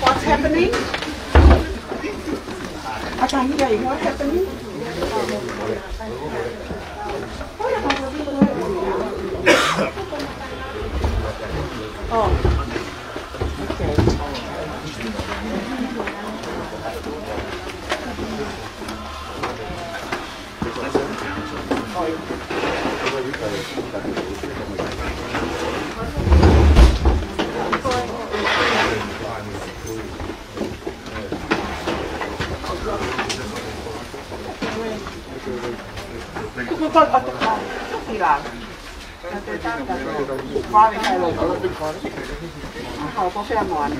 What's happening? What's happening? Oh, okay. Qua với hai lồng họ có phe mòn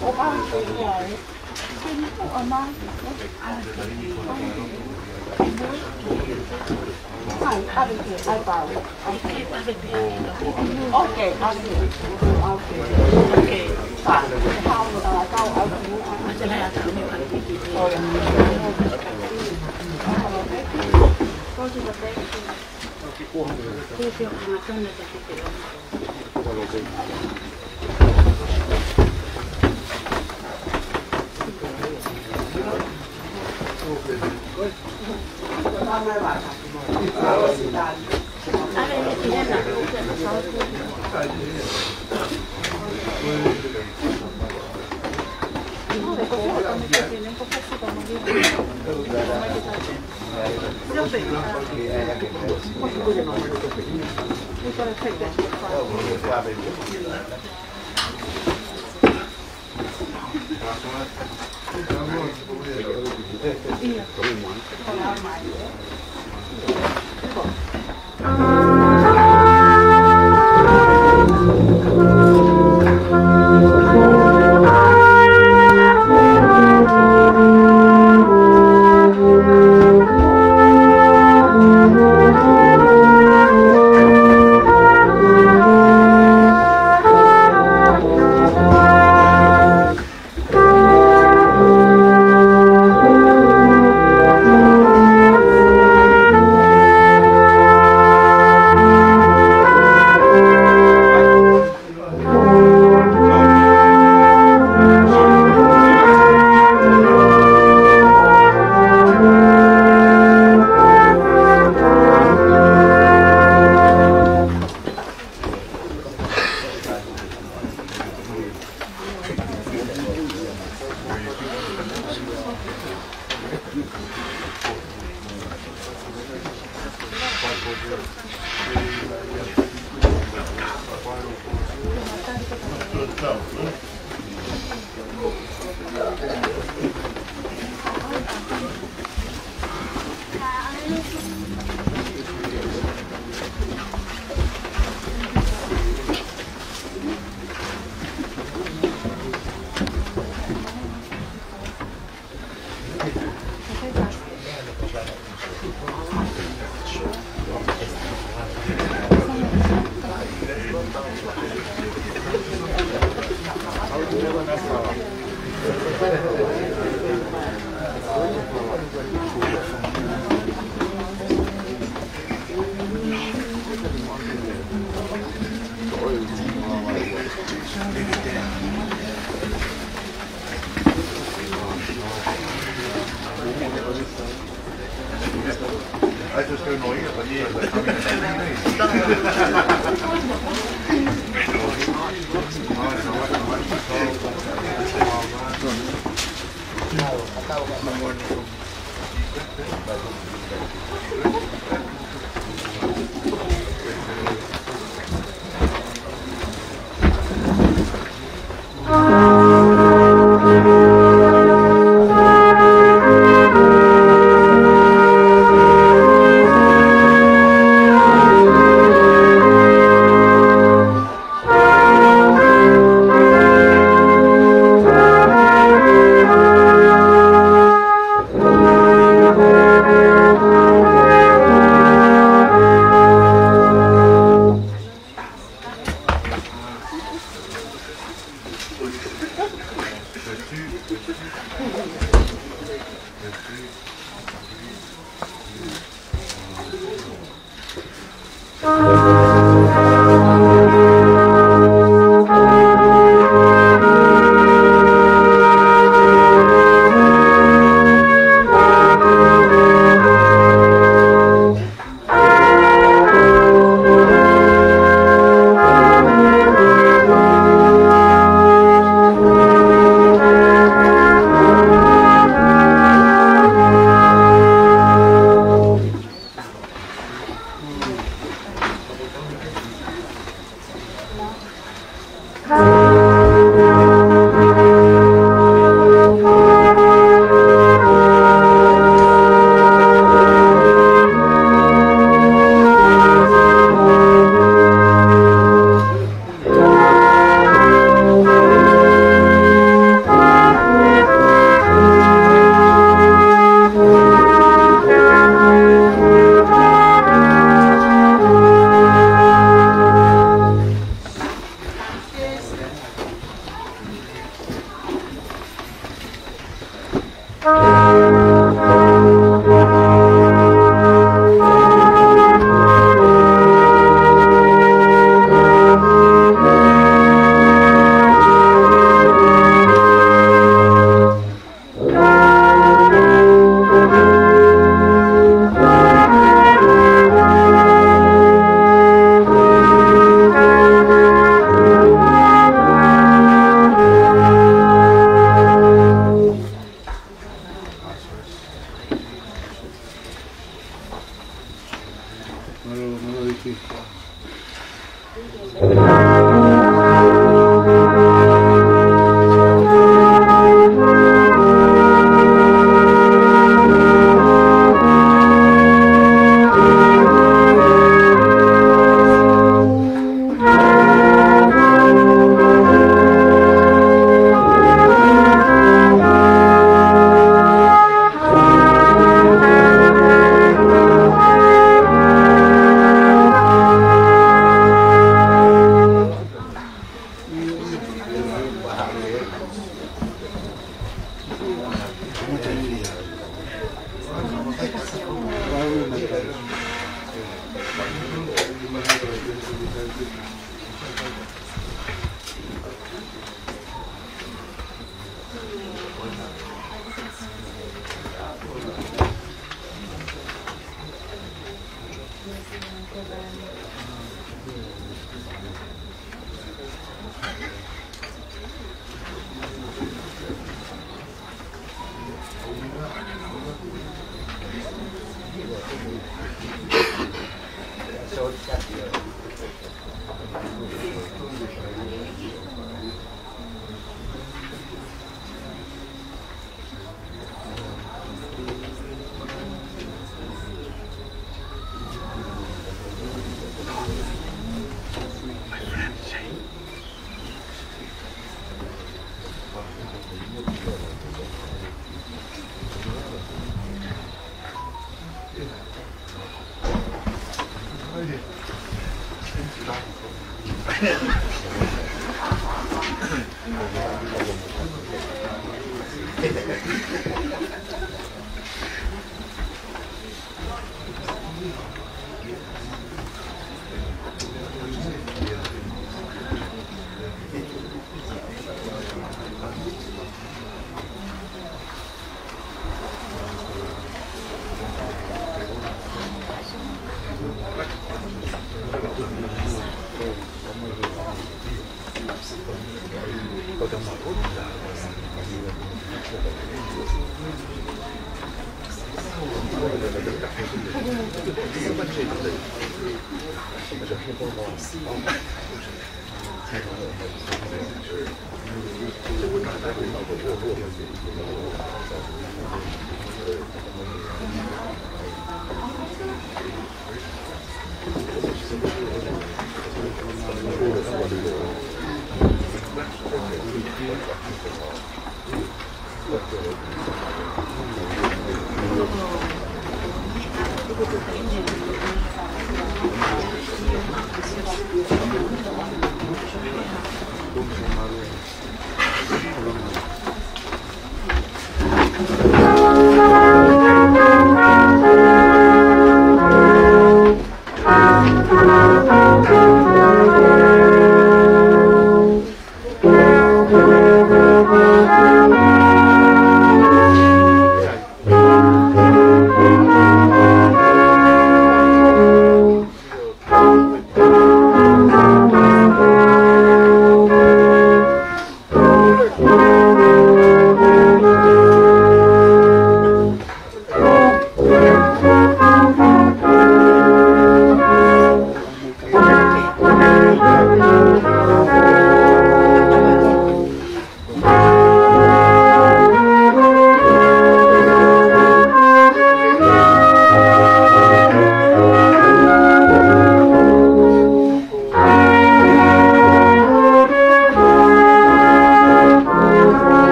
có bao nhiêu người xin phụ ở mang phải ăn được ai bảo ok ok phải không câu ở sẽ là câu chuyện đấy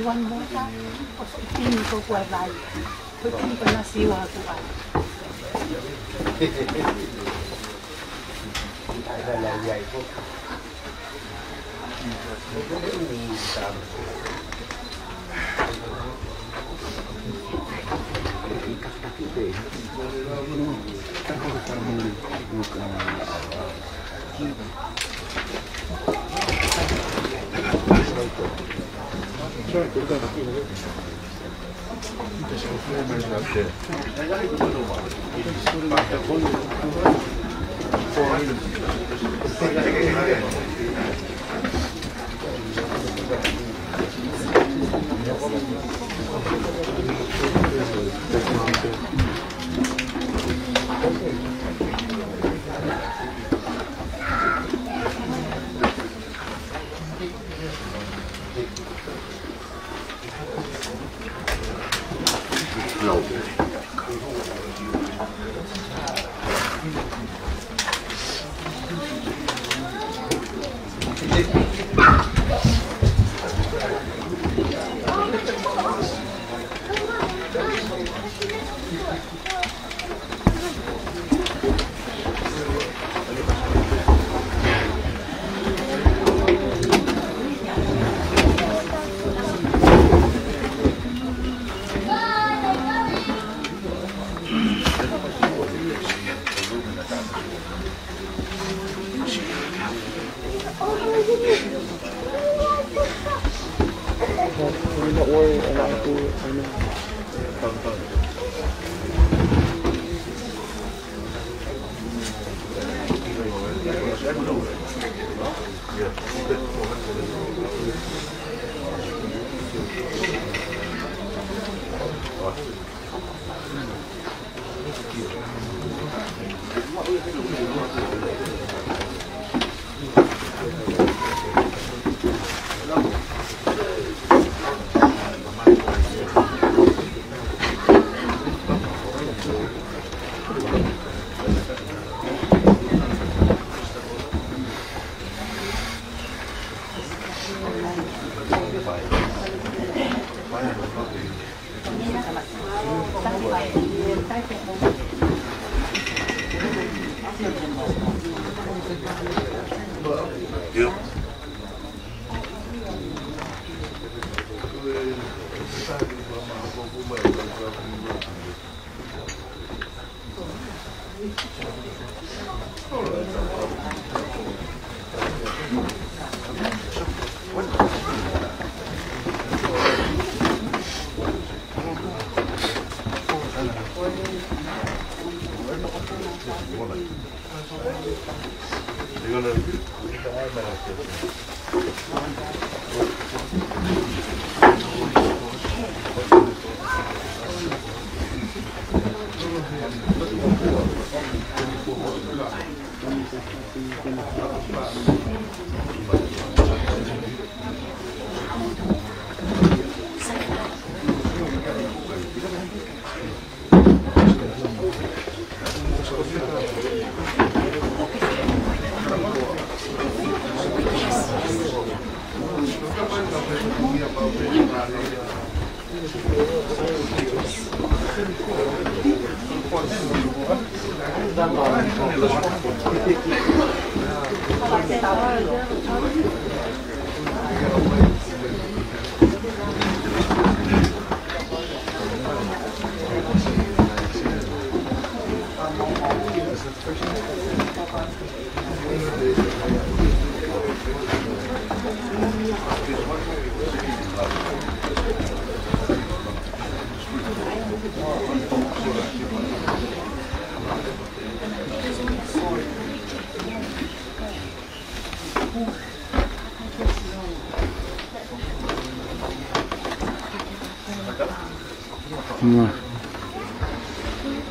Iwan mo ka, ini ko kuat lagi. Ini pernah siwa kuat. Ada lagi itu.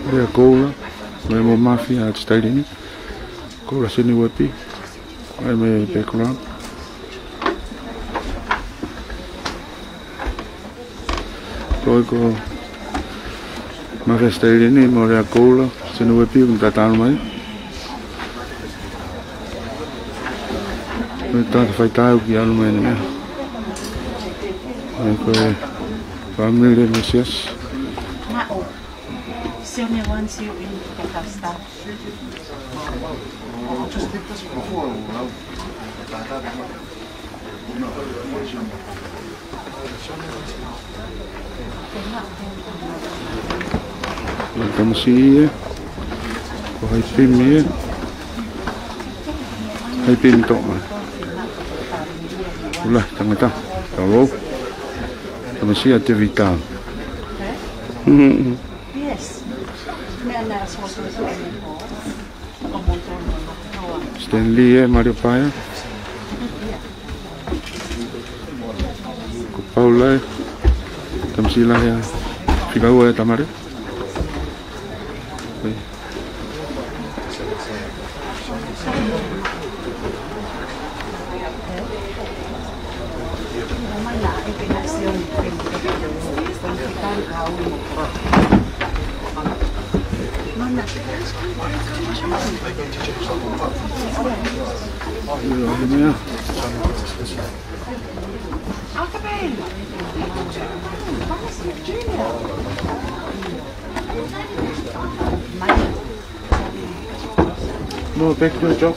Dia koula, mai mo mafia at style koula Sione Uepi, ai me background. Ko mafia style ni mo dia koula Sione Uepi un tatalo mai. Me tata Fita ki alu mai ni. Ai ko family mesias. Sione wants you in Pakistan. Como se ko hai pimi hai pinto ulah tangata kalau como se atividad Yes. Stanley Mario Paya ko Paula tamsila ya FAKA'OSI tamare No, back to the job.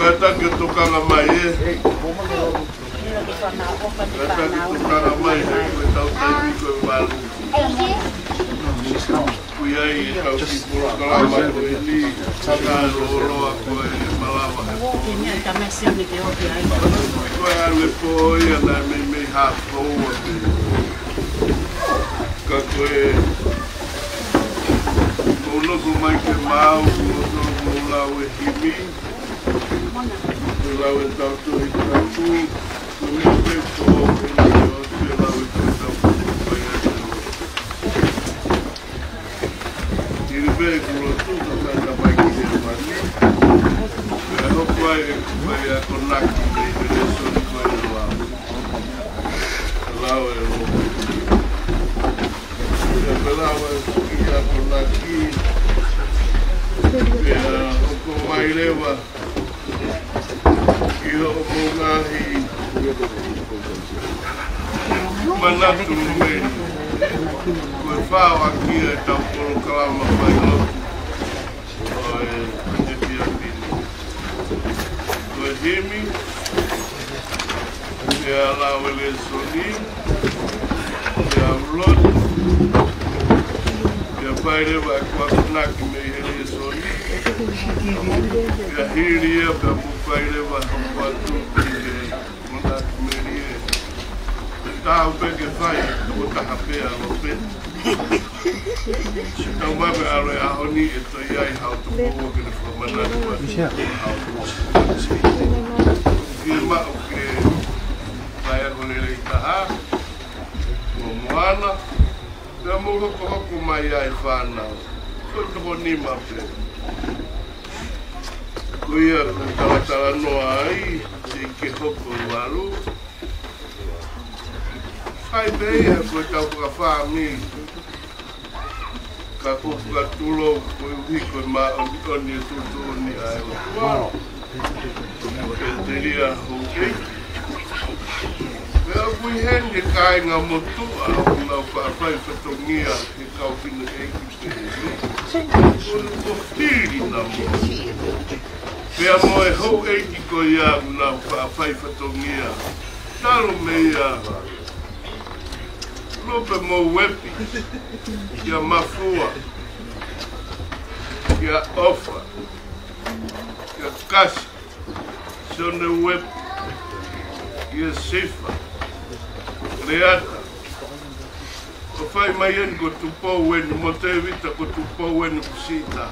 Kata ke tukang amai kata ke tukang amai ko tau tai ko balu kuyai kau ki programa ini saka lolo aku malama Ini kami Sione ke opi ai. ko ale po ia na me ha po ka ko uno ko mai ke mau uno ko la we himi la we tau tu i tau uno pe ko la we tau il veicolo tutto senza mai chiedere non puoi tornarti adesso di quello là e tornarti come mai leva io ho mandato un momento come fa aqui então colocar uma Failotu do regime e lá o eleções e a Failotu e a Failotu vai com a que me eleções e a Hiria para o Failotu vai com a tudo tá o que faz o tapete o pé então vai a HONO e tô aí how to work in the management firma o que vai a ele tá o moana da mo ko mai ai fana to ni ma Kuia tala noa ai, se ke hoko walu. Hai beia koe tau FAKAFAMILI. Ka kuku ka tulo koe uhiko ma oni tutuni ai o tua. Ke te ria hokei. Pea kui hende kai ngā motua o ngā whaapai whatongia ke kau kina eiki pēri. Ko whiri nā mo. Pea moe hou eiki ko ia ngā whaapai whatongia. Talo mea Tupou Uepi, kia mafua, kia ofa, kia kasi, Sione Uepi, kia sifa, reata. O whai mai en ko Tupou Uepi, mo te vita ko Tupou Uepi kusita.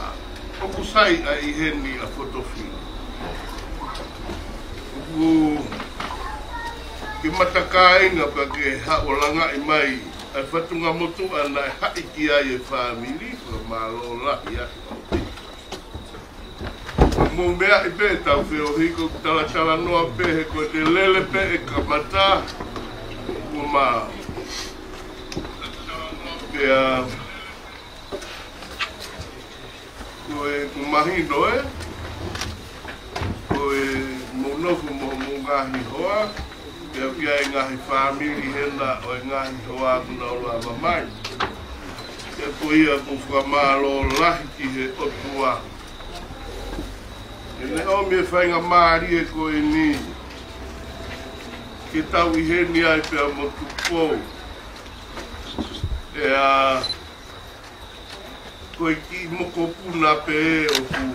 O kusai a iheni a fotofini. Ki matakainga pa ke haolanga i mai ai whatunga motu ana e haiki ai e whamili ko malola ia mo mea i pe tau whio hiko tala noa pe he ko te lele pe e kamata ko ma pea ko e kumahino ko e monofu mo ngahi hoa Pea pia e ngahi whamili hena o e ngahi hoa kuna o la mamai. Pea ko ia ku whamalo lahi ki he otua. E ne o me whainga maari e ko e ni. Ke tau i heni ai pea mo Tupou. E a ko e ki Mokopuna pe e o ku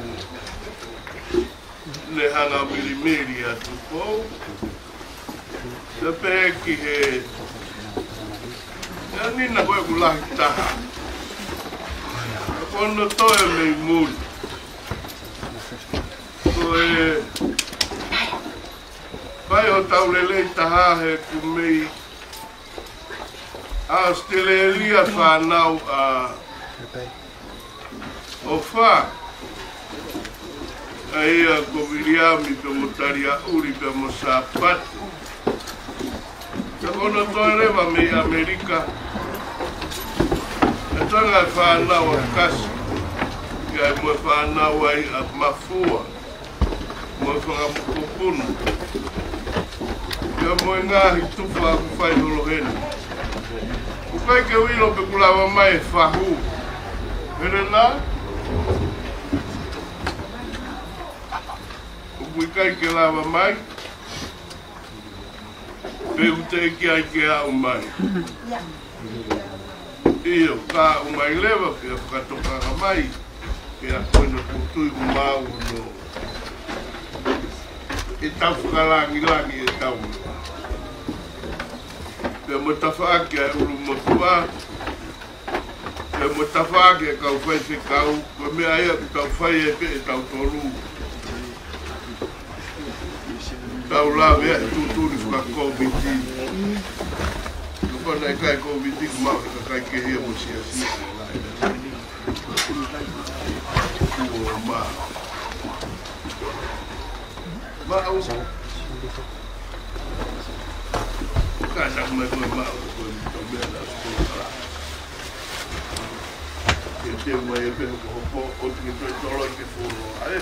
ne hanga milimiri a Tupou. Se peki he ya nina koe kulahi taha kono toe mei muli koe pai o taulelei taha he ku mei a stele elia whanau a o wha a ia ko viriami pe motaria uri pe mo sapatu Te kono toi rewa mei Amerika. E tanga e whanau a kasi. Kia e moe whanau ai a mafua. Moe whanga Mokopuna. Kia moe ngahi tufa a ku whai holohena. Ku kai ke wilo pe kulawa mai e whahu. Here nā? Ku kai ke lawa mai. Pe ute ki ai ke a umai. Iyo, ka umai lewa pe a whakatokanga mai. Pe a koina kutui umau no. E tau whakalangi e tau. Pe mo tawhaake a uru motua. Pe mo tawhaake a kau whai whikau. Ko mea ia ki tau whai e pe e tau toru. Tau la vea e tuturi whaka-COVID. Lupa nei kai COVID kumau e kai ke hea mo sia. Kua maa. Mau. Kasa kumai koe mau koe mito mea na skola. E te mai e peho ko hopo o tini toi tolo ke furo ae.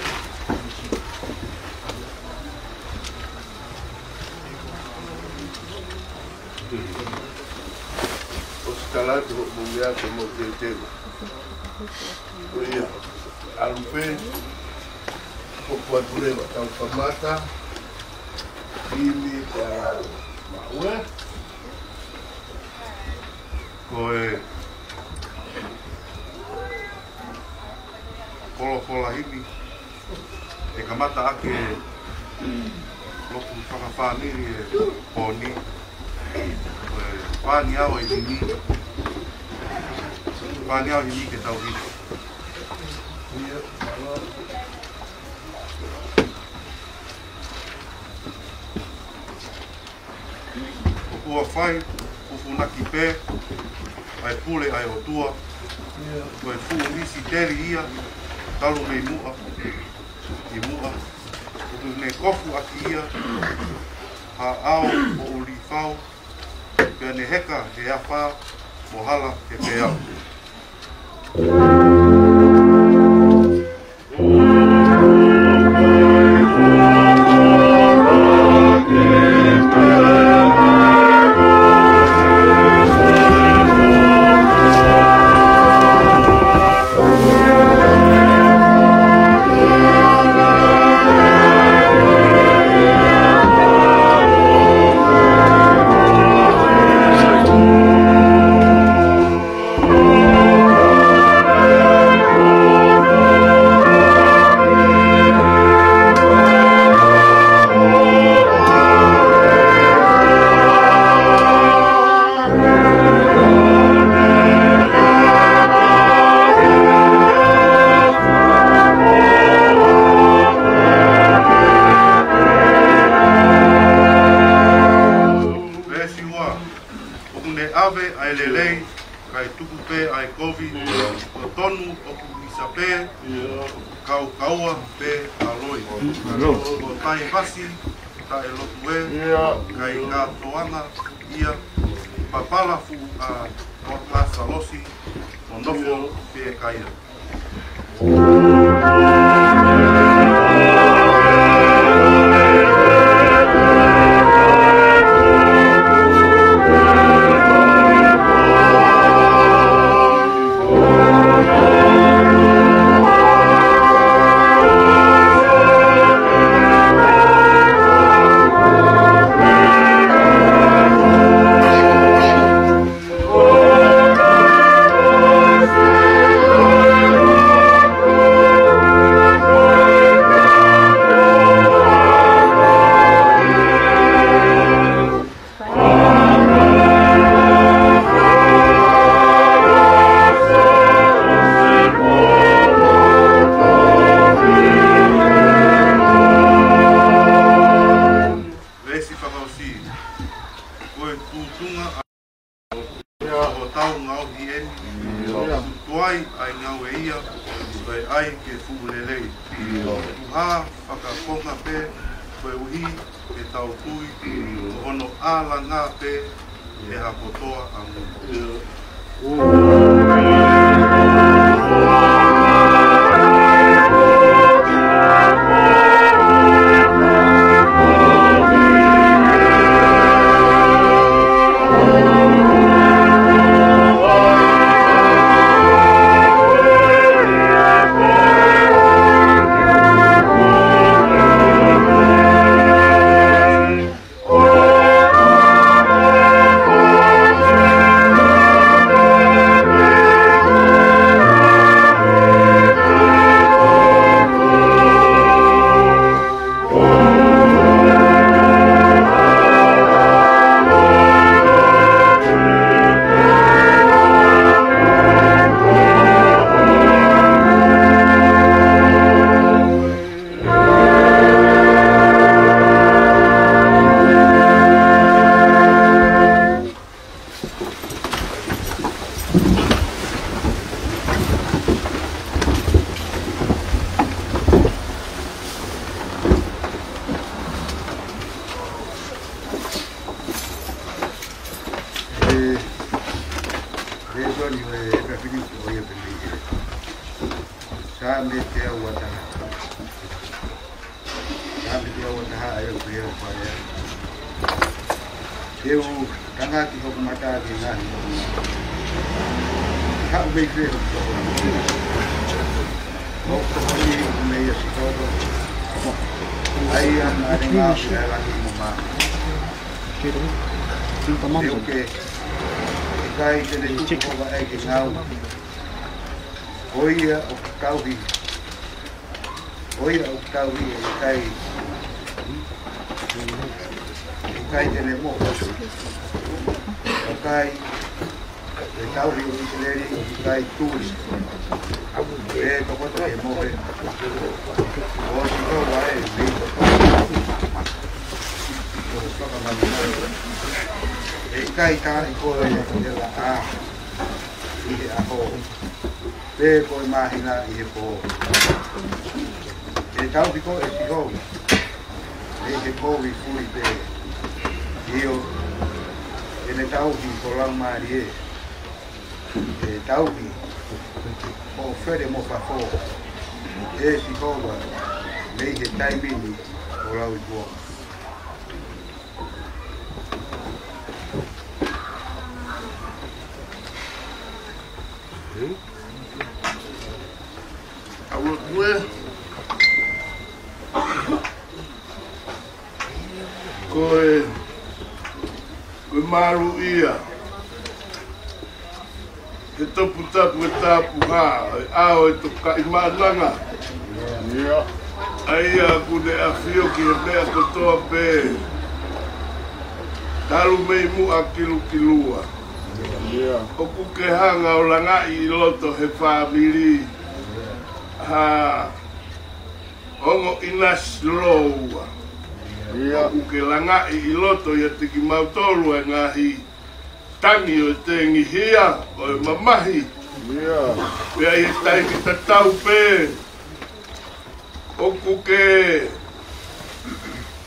Ostalatu mungia como que tema. Oye, alumpe por problema tão famata time para maua. Koe Polo hivi e kamata ake loku FAKAFAMILI e poni pani au e hini pani au hini ke tau hito o ua whai o funaki pē ai pule ai o tua koe fu nisi teri ia talo me mua, I mua, o me kofu aki ia, ha ao o ulifau, pia ne heka he awha, mohala he peau. HONO pe ko mahina I po e tau piko e piko e ko vi fui pe io e ne tau ki ko lang marie e tau ki o fere mo fa fo e piko ba le ke tai bini o lau I po Koe maru ia He topu tapu e tapu ha Ao e toka I maananga Aia kune a fio ki he mea kotoa pe Taru mei mu a kilu kilua O kuke hanga o langai I loto he famili Ha Ongo inas loa O kuke langai I loto ia te ki mautolu e ngahi Tangi o te ngihia o e mamahi Pea I taimi tatau pe O kuke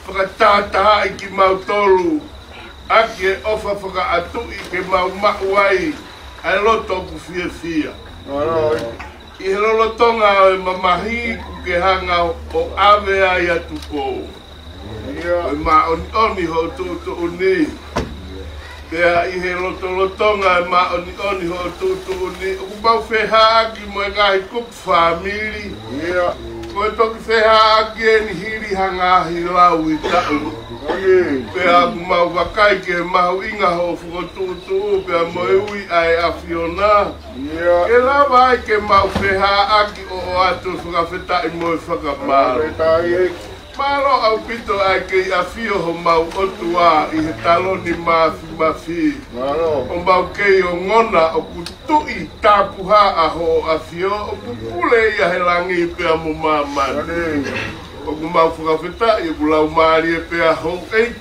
Whakatataha I ki mautolu Aki e ofa whakaatu I ke mau mauai Ai loto ku fia fia I he lolotonga o e mamahi Kuke hanga o ave ai atu kou O e ma oni ho tutu uni Pea I he lotonga e ma oni ho tutu uni O kupau wheha aki mo e ngahi kup famili Ko e toki wheha aki e ni hiri hangahi lau I tau Pea kumau wakai ke mahu inga ho whukotutu Pea mo e ui ai a Fiona Ke lawa ai ke mau wheha aki o atu whakawhetai mo e whakamaro Maro au pito ai ke a fio ho mau otua I he taloni mafi O mau kei o ngona o kutui tapuha a ho a fio O kukule ia he langi pea mo mamani O kumau whakawhetai o kulau maari e pea ho ei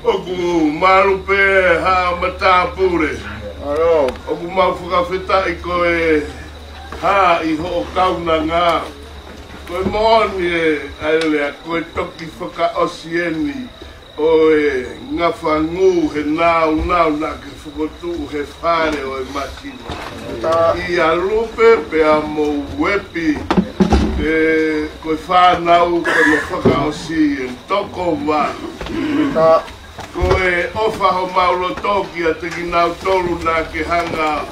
O kumaru pe ha matapure O kumau whakawhetai ko e ha I ho o kauna ngā Koe mooni e aelea, koe toki FAKA'OSI eni o e ngā whangu he nau na ke whakotu he whare o e masina. I a lupe pe a mo uepi koe whanau koe no FAKA'OSI en toko wa. Koe ofa ho maulo toki a te ki nau tolu na ke hanga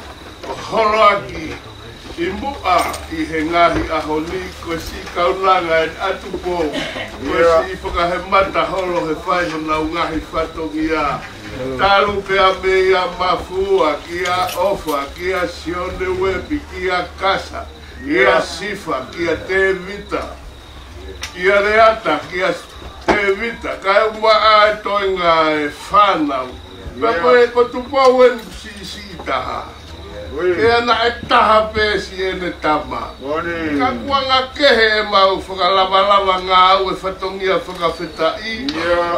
o horoaki. I mua I he ngahi a honi koe si kaunanga e atu po koe si whakahe mata holo he whaiho nau ngahi whatongi a talu pe a mea mafua ki a ofa ki a Sione Uepi ki a kasa ki a sifa ki a te vita ki a reata ki a te vita kai ua a e toinga e whanau pe koe ko Tupou en si taha E ana e taha pēsi e ne tama. Ka kua ngā kehe e mau whakalawalawa ngā au e whatongia whakawhetai.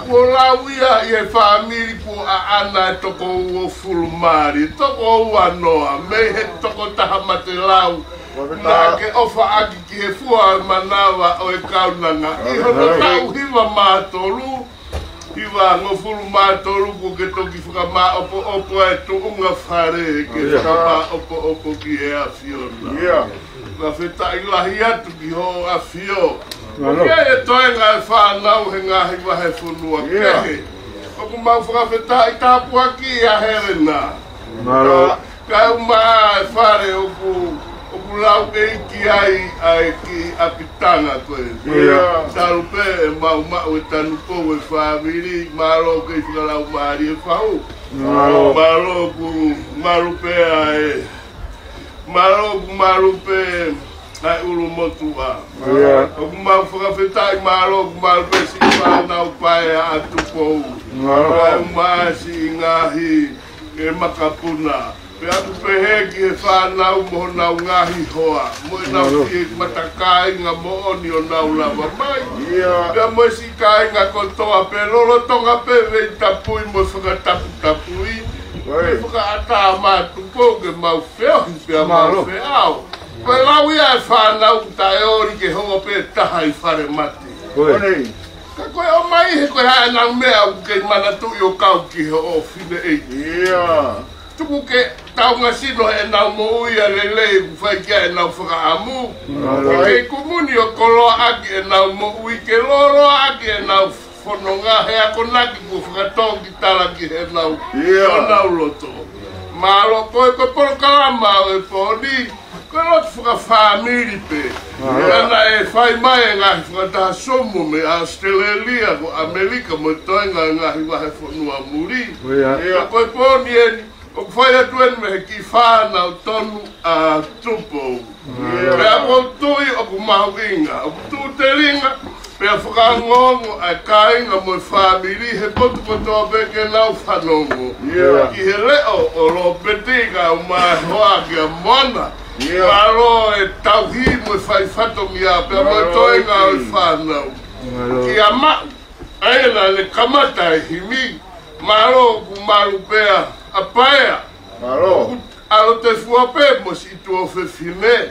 Kua lau ia I e whaamiri kua a ana e toko ua fulumari. Toko ua noa. Mei he toko taha mate lau. Nā ke ofa aki ki he fua e manawa o e kaunanga. I hono tau hiwa mātoru. Iwa ngofuru mātoru ko ke toki whakama opo e tuunga whare ke whakama opo ki e a Fiona. Ka whetai lahi atu ki ho a Fio. Ke e toenga e whanau he ngahi wahe whunua kehe. Oku mau whakawhetai tāpua ki a herena. Ka uma e whare oku lau e ki ai ki apitanga koe. Taru pe e mau e tanu pou e whamiri, maro ke whakalau maari e whau. Maro pe ai, maro pe ai uru motu a. Oku mau whakawhetai maro pe si whanau pae a Tupou. Kai umasi ngahi e Mokopuna. Pe aku peheki e whanau mo nau ngahi hoa. Mo e nau ki e matakai ngā mo oni o nau lava mai. Pea mo e si kai ngā kotoa pe lolo tonga pe vei tapui mo whakatapu tapui. Whakaata mā Tupou ke mau wheo, pia mau wheao. Koe lau ia e whanau tae ori ke hongo pe taha I whare mati. Ka koe o mai he koe hae nang mea u kei mana tui o kau ki ho o whine eiti. Tuku ke tau ngasino he nau mo uia lelei ku whai kia e nau whakaamu. Kei kumuni o koloa aki e nau mo ui ke loro aki e nau whanonga he ako naki ku whakatongi tala ki he nau loto. Malo koe koe poro kalama o e poni. Koe lotu FAKAFAMILI pe. Ana e whai mai ngahi whakataha somo me Australia ko Amerika mo toenga ngahi wahe whanua muri. Koe poni eni. O whai atu enu me he ki whana o tonu a Tupou. Pea ko tui o ku mahu inga. O ku tu te ringa. Pea whakangongo a kainga mo family he potu kotoa peke nau whanongo. Ki he leo o lo petika o mai hoa ki a mona. Malo e tauhi mo whai whatongia pea mo toenga o whanau. Ki a mau. Aina le kamata e himi. Malo ku maru pea a paea. Alo te fuape mo si tu o whewhine.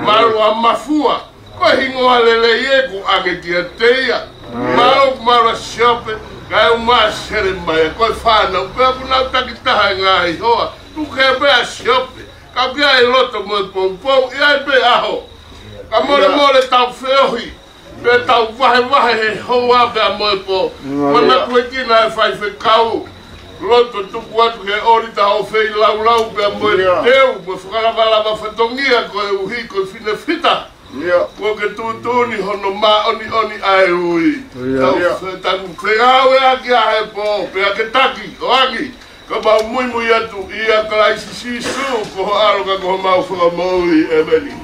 Malo a mafua. Ko hingoa lele ye ku age kia teia. Malo ku maru a siope. Kai uma sere mai. Ko whanau pea ku nau takitaha ngā I hoa. Tu ke pea siope. Ka kia e loto mo e pompou. Ia e pe aho. Ka mole tau wheohi. Pe tau wahe he hoa pea mo e po. Mana kue kina e whai whekau. Loto tuku atu he ori ta o whei lau pea mo e teu. Mo whakalawalawa whatongia ko e uhi ko Fina Fita. Ko ke tūtūni hono mā oni ai ui. Taku whegau e aki a he po. Pea ke taki o aki. Ka mau mui atu I a kalaisi sisu. Ko ho aro ka ko mau whakamoui e meni.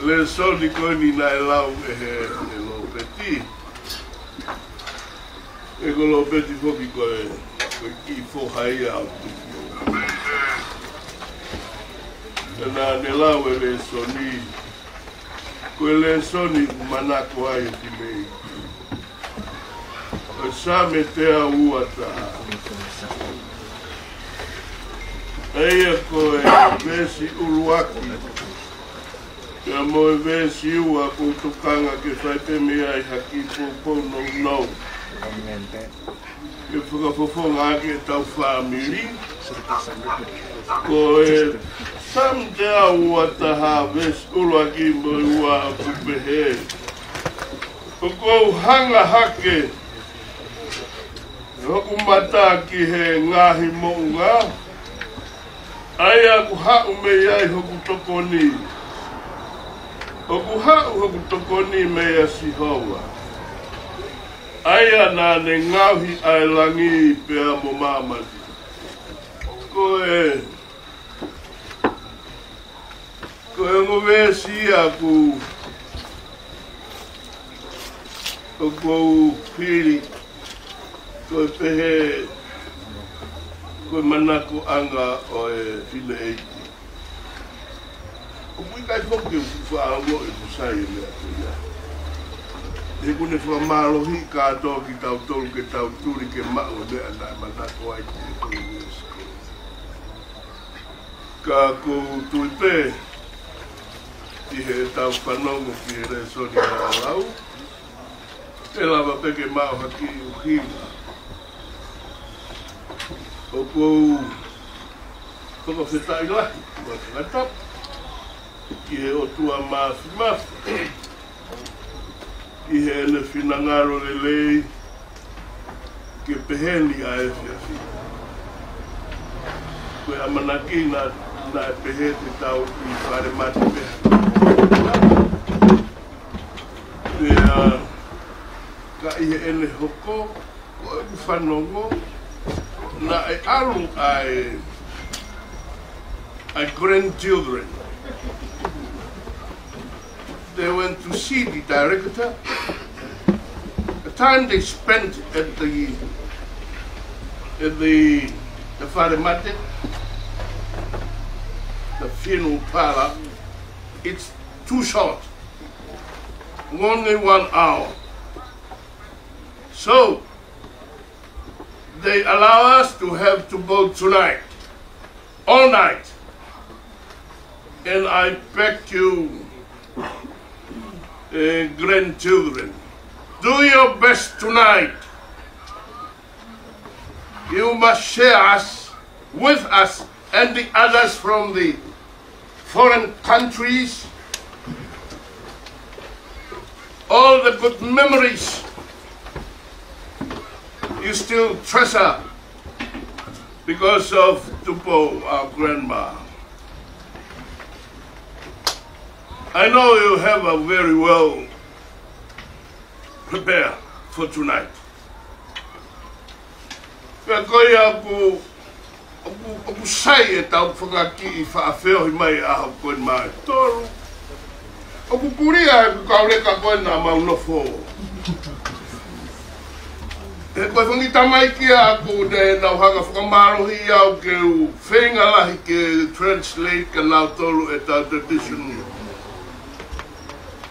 Le soni koe ni nai lau e lo peti. E ko lo peti foki koe ki fohai au tuki. E nā ne lau e le soni. Koe le soni manako ai e ki mei. E sa me tea ua taha. Eia koe vesi uruaki. Kia moe vesi ua kutukanga ke whai te mea I haki pōpō nou. Ke whakafofonga ake tau whamiri. Ko e Some there what the harvest ulagi moa kupehe. Oko hanga hake. Hoku mata ki he ngahi mounga. Aya ku hau me ai hoku tokoni. Oku hau hoku tokoni me asi hoa. Aya na ne ngauhi ai langi pea mo mamati. Koe ngove si aku oku piri koe pehe koe manako anga o e fine eiti. Oku ikai foki whaango e kusai mea kuia. He kune whamalohi kātoa ki tau tolu ke tau turi ke mao mea nai manako ai te koe wesko. Ka ko tuipe i he tau whanongo ki he re soni hau. Te lava peke mao haki uhima. O kou whakawhetai lahi, wakangatap. Ki he otua mafi mafi. Ki he ene whinangaro lelei. Ke peheni a e whiawhi. Koe amanaki na e pehe te tau i whare mati peha. Ka i he ene hoko, ko e whanongo, na e aru ai grandchildren. They went to see the director. The time they spent at the Wharemate, the funeral parlor, it's too short. Only 1 hour. So, they allow us to have to vote tonight, all night. And I beg you, grandchildren, do your best tonight. You must share us with us and the others from the foreign countries, all the good memories you still treasure because of Tupou, our grandma. I know you have a very well prepared for tonight. Koe aku sai e tau whakaki I whaafeo hi mai a hau koe mai toru. Aku kuria e kaureka koe nā mau nofo. E koe whangi tamai kia aku ne nau hanga whakamarohi au ke u whenga lahi ke translate ka nau toru e tau traditional.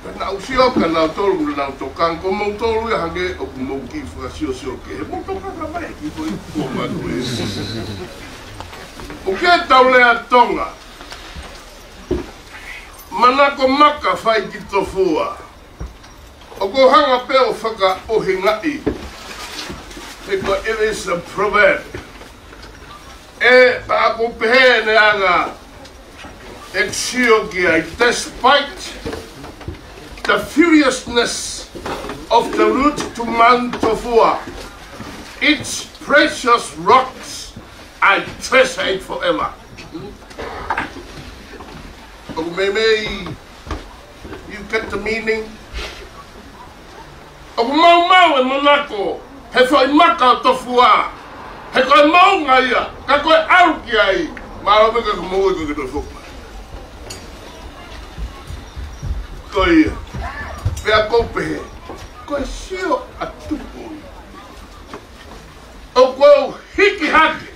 Ka nau sio ka nau toru ka nau tokang ko mau toru e hange o ku mau ki whakasio ke he mau tokang ka mai ki koe kua koe. O kia tau lea tonga. Manako maka whai ki tofua. O ko hanga peo whaka ohi ngai. Because it is a proverb. E pa ako pehe ne anga exio ki ai, despite the furiousness of the route to Mount Tofua, its precious rocks I treasure it forever. O maybe you get the meaning. O mau e manako. He whai maka o tofua. He koe maunga ia. Ka koe auki ai. Maro me ka kumou e ka whuka. Koe ia. Pea koupehe. Koe sio a tupu. O koe hiki hake.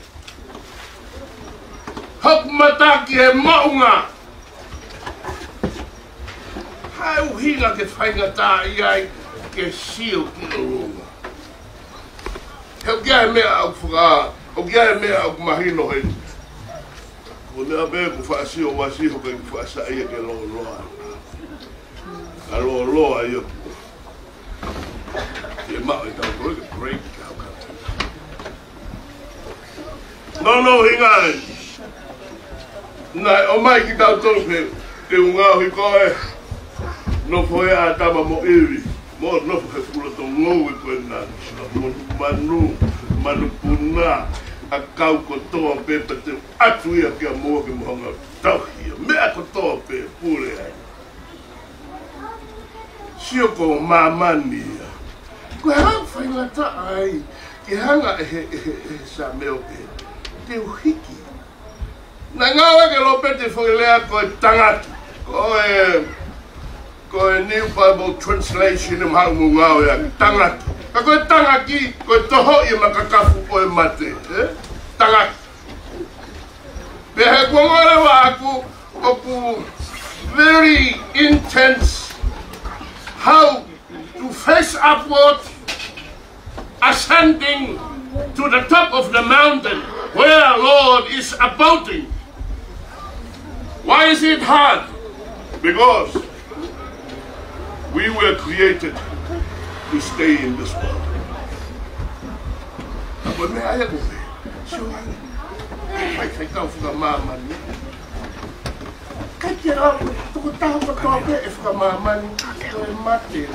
Hop mataki he maunga. Hai uhila ke whaingata iai ke sio ki o runga. Heo kia mea au whaka, o kia mea au mahino hei. O nea mea ku whaasi o wasiho ke ku whaasa ia ke loa loa. Ka loa loa ia ku. Ke mao i tau koe ke break ka au kata. No, hingai. Nai, o mai ki tau tonu pe, te unga hui koe, nofo e a tama mo iri, mo nofo he kula tō ngou e koe nā, manu puna, a kau kotoa pe pa te atu ia kia mua ki mohanga tauhia, mea kotoa pe pure ai. Sio ko mamani ia. Koe hau whaingata ai, ki hanga e sa meo e, te uhiki. Na ngawe ke lope te whailea koe tangatu, koe New Bible Translation im hau mu ngawe a tangatu. Ka koe tangaki, koe toho i makakafu koe mate, tangatu. Pehe kua ngore wa aku, oku very intense how to face upward, ascending to the top of the mountain where our Lord is abiding. Why is it hard? Because we were created to stay in this world. But may I go there? So I think of the mama. Can't get out to town for talk if the mama Martin.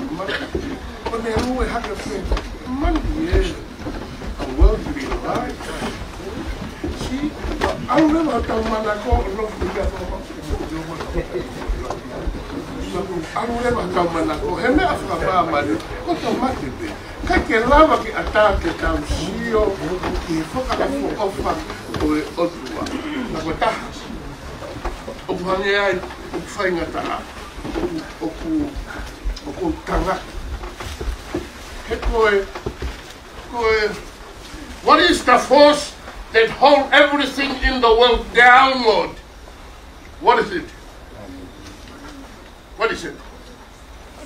But they always have a friend. Money, a world to be alive. See, I remember how man I go love together. I remember how man I go. Hene after mama, what a matter. Kake lava ki atake tau sio ki whakarafu ofa o e otua. Na koe taha. Oku hange ai, oku whaingata, oku tanga. He koe, what is the force that holds everything in the world downward? What is it? What is it?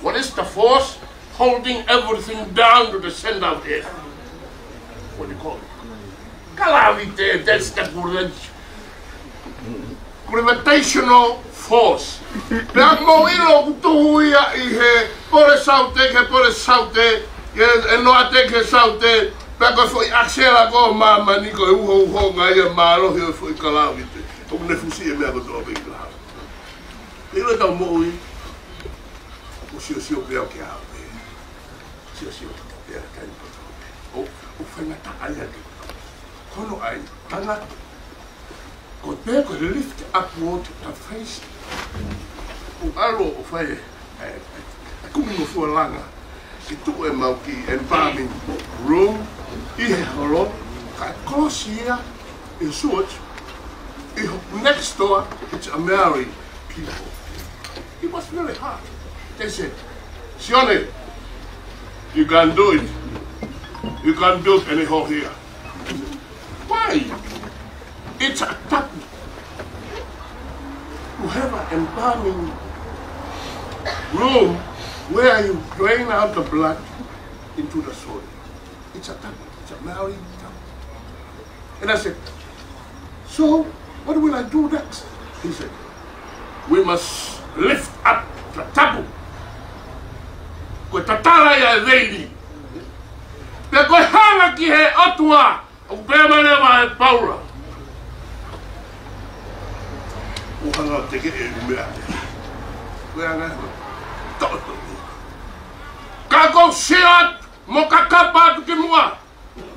What is the force holding everything down to the center of the earth? What do you call it? Gravity, that's the gravitational force. Pea mo ilo kutuhuia I he pore saute, e no ate ke saute, pea koe fwoi aksela ko mama ni koe uho ngai e malo heo fwoi kalawite. Oku ne fusi e mea kotoa pe ila. Ilo tau mo ui, o sio pea o kia hao. Sio pea kai kotoa. O whaingata ai ake. Kono ai, tanga. Ko te ko lift upward to face. O alo o whae, kumi no fualanga. Ki tu e mau ki embalming room, I he holo, ka close here, in short, next door, it's a married people. It was very hard. They said, Sione, you can't do it. You can't build any hole here. Why? It's a taboo to have an embalming room where you drain out the blood into the soil. It's a taboo. It's a married taboo. And I said, so what will I do next? He said, we must lift up the taboo. Koe tatara ia veili. Pe koe hanga ki he otua o pēma lewa he paura. O hanga o teke e umea te. Koe hanga he toto. Ka kou seat mo ka kapa atu ki mua.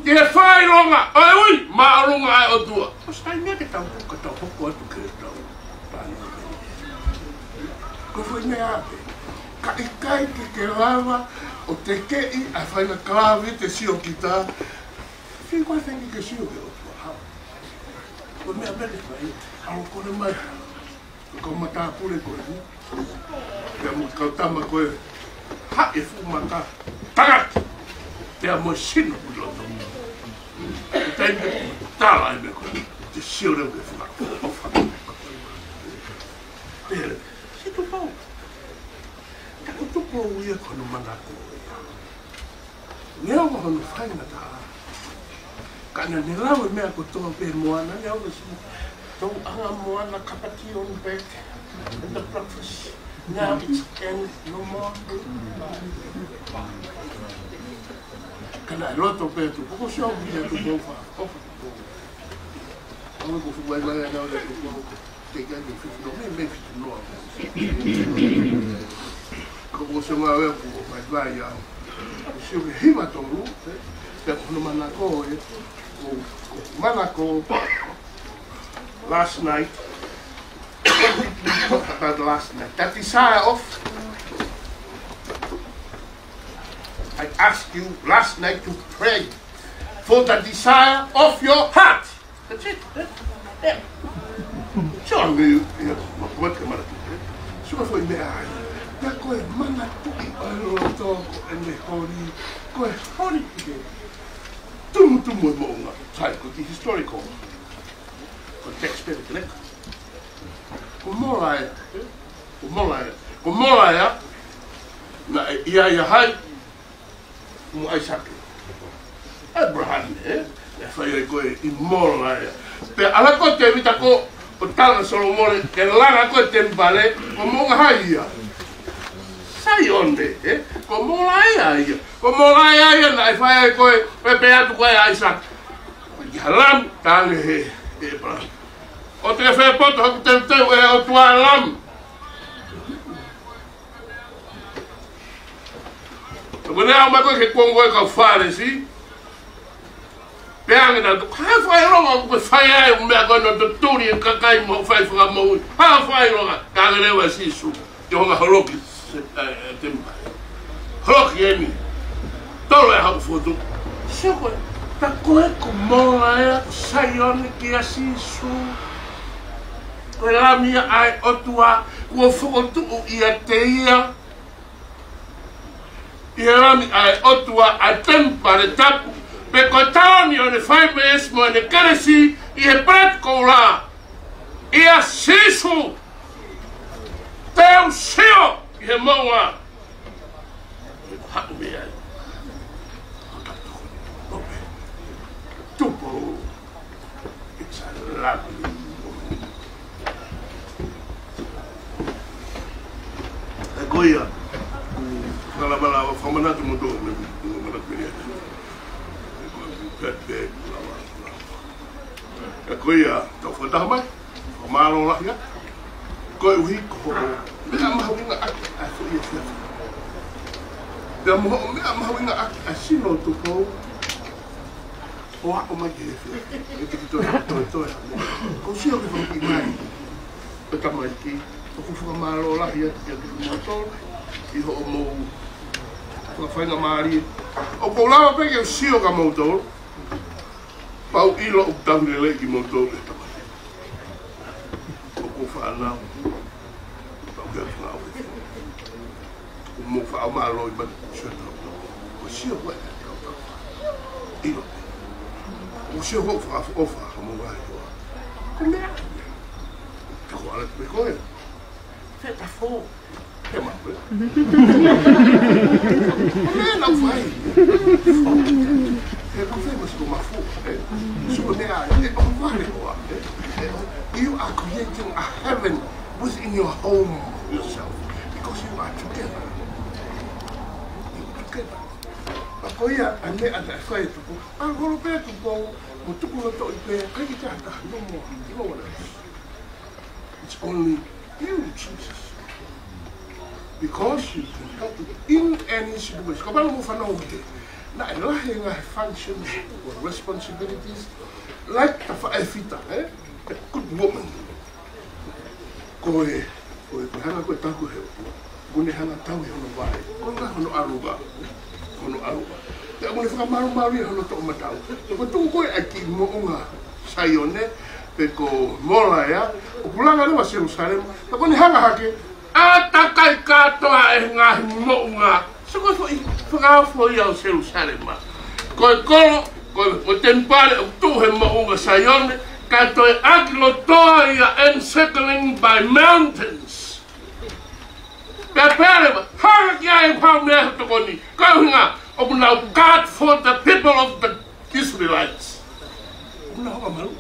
Ki he whaironga. Oi ui, maarunga ai otua. O stai mea ke tau ka tau hoko atu ke tau. Koe fwoi mea ape. Ka ikai ki ke rawa o te kei a whaina klawe te sio ki tā. Whii koe whengi ke sio ke otua hao. Koe mea mele mai, alo kone mai. Koe mata pure koe ni. Pea mo kau tama koe hae fu mata. Tagati! Pea mo sino uloto. Te teime tāla e me koe. Te sio reu ke whaka. O whaka me koe. Pea, si Tupou. Tako Tupou ia kono manako ia. Nea wa hono whaingata a. Kana ne lawe mea kotoa pe moana, nea ora si tau anga moana kapati on bed and the breakfast. Now it's end, no more. Kana roto pe tu, poko siau via tu bofa, ofa tu bofa. Ame ko fuwai mai ana ora tu bofa. take a gift, no, maybe no. Because I'm aware of my via. She will him at all, that Monaco last night. About last night. That desire of. I asked you last night to pray for the desire of your heart. That's it. Yeah. So I'm going to what can I do? So for me, I go man and the holy Tumutumu cycle, the historical context. Kumolaya, na iya hai mu Isaac. Abraham, foi ko imolaya. Pe ala ko te vita ko utala Solomon ke lana ko tembale como haia. Sione, komolaya na fai ko pe atu ko Isaac. Halam tang Abraham. O te whai poto haku te teu e o tua lam. Kone au mako ke kongo e ka whare si. Peange na tuku, haa whai ronga kuke whai ai umea kono te turi e kakai mo whai whaka maui. Haa whai ronga, kāge rewa sisu. Te honga horoki tempa. Horoki emi. Tolo e haku fotu. Sio koe, ta koe ko mola ea Sione ki a sisu. Koe la mia ai otua, kua whakotuku ia te ia. Ia rami ai otua a tempa re tapu. Pe koe taoni o ne whaipe esmo e ne keresi, i e pret kou la. Ia sisu. Teo sio, i he maua. Haku me ai. Tupou. It's a lovely. Goya, kalau malah famana tu mudo, mana pilih. Pet, Goya, tak foto apa? Malu lah ya. Goya uhi kau, dia mahu ingat aku ia siapa. Dia mahu ingat asino tu kau. Oh aku maju. Itu. Kau siapa yang pergi? Pertama lagi. Aku fua malo lah ya motor iho mo ko fai na mari o ko lava pe que sio ka motor pau ilo o tangele ki motor o ko fa na pau que fa o mo fa malo ba chata o sio wa ilo o sio ho fa mo va come ko ala pe ko Fita fo. É uma coisa. Não vai. É mas como fo. You are creating a heaven within your home yourself because you are together. Akoia ane ada Failotu. Agora perto bom, muito bom to ipe. Ai que tá, não. It's only you, Jesus. Because you can help it in any situation. Kapag mo fanawag na ilahe nga functions or responsibilities like the Fita, a good woman. Koe hanga koe taku he. Kune hanga tau he hono vai. Hono aruga. Te kune whakamaru hono to matau. Ko tu koe aki mo unga Sione. Peko mola ya, o pulanga lewa Jerusalem, ta kone hanga hake, a takai katoa e ngahi mounga, so koe whakawhoi au Jerusalem ma. Koe kolo, koe o tempare o tuhe mounga Sione, katoe akilo toa ia encircling by mountains. Pepere ma, hanga ki ai pao neha tokoni, koe hinga, o punau God for the people of the Israelites. O punau hanga malu.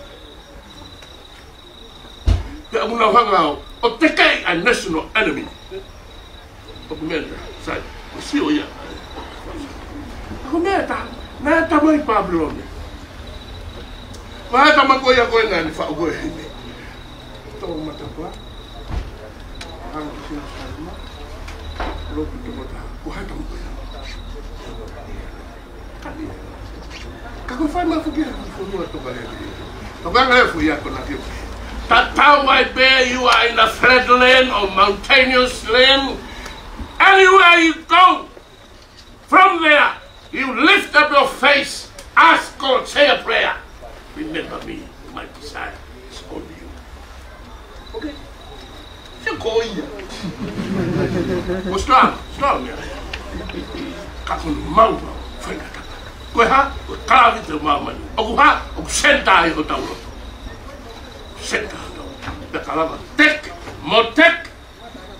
Te amuna hangao o te kei a national enemy. O kumenda, sai, o sio ia. Ako nea ta mai Babylon. Maha ta makoia koe ngani wha ugoe hime. To to matapa. Ang sinasabi mo. Lopi to mata. Kuha tamo ko yan. Kako fai ma fugia fu to baledi. To ganga fu ya ko na tiu. Tatau my bear, you are in a flat land or mountainous land. Anywhere you go, from there, you lift up your face, ask God, say a prayer. Remember me, my desire is only you. Okay? You're going. Strong, yeah. Kakun mau, Fanga. Kuha, kalavi te mama. Okuha, okusenta yo taulo. Senta do. Te kalava tek, motek,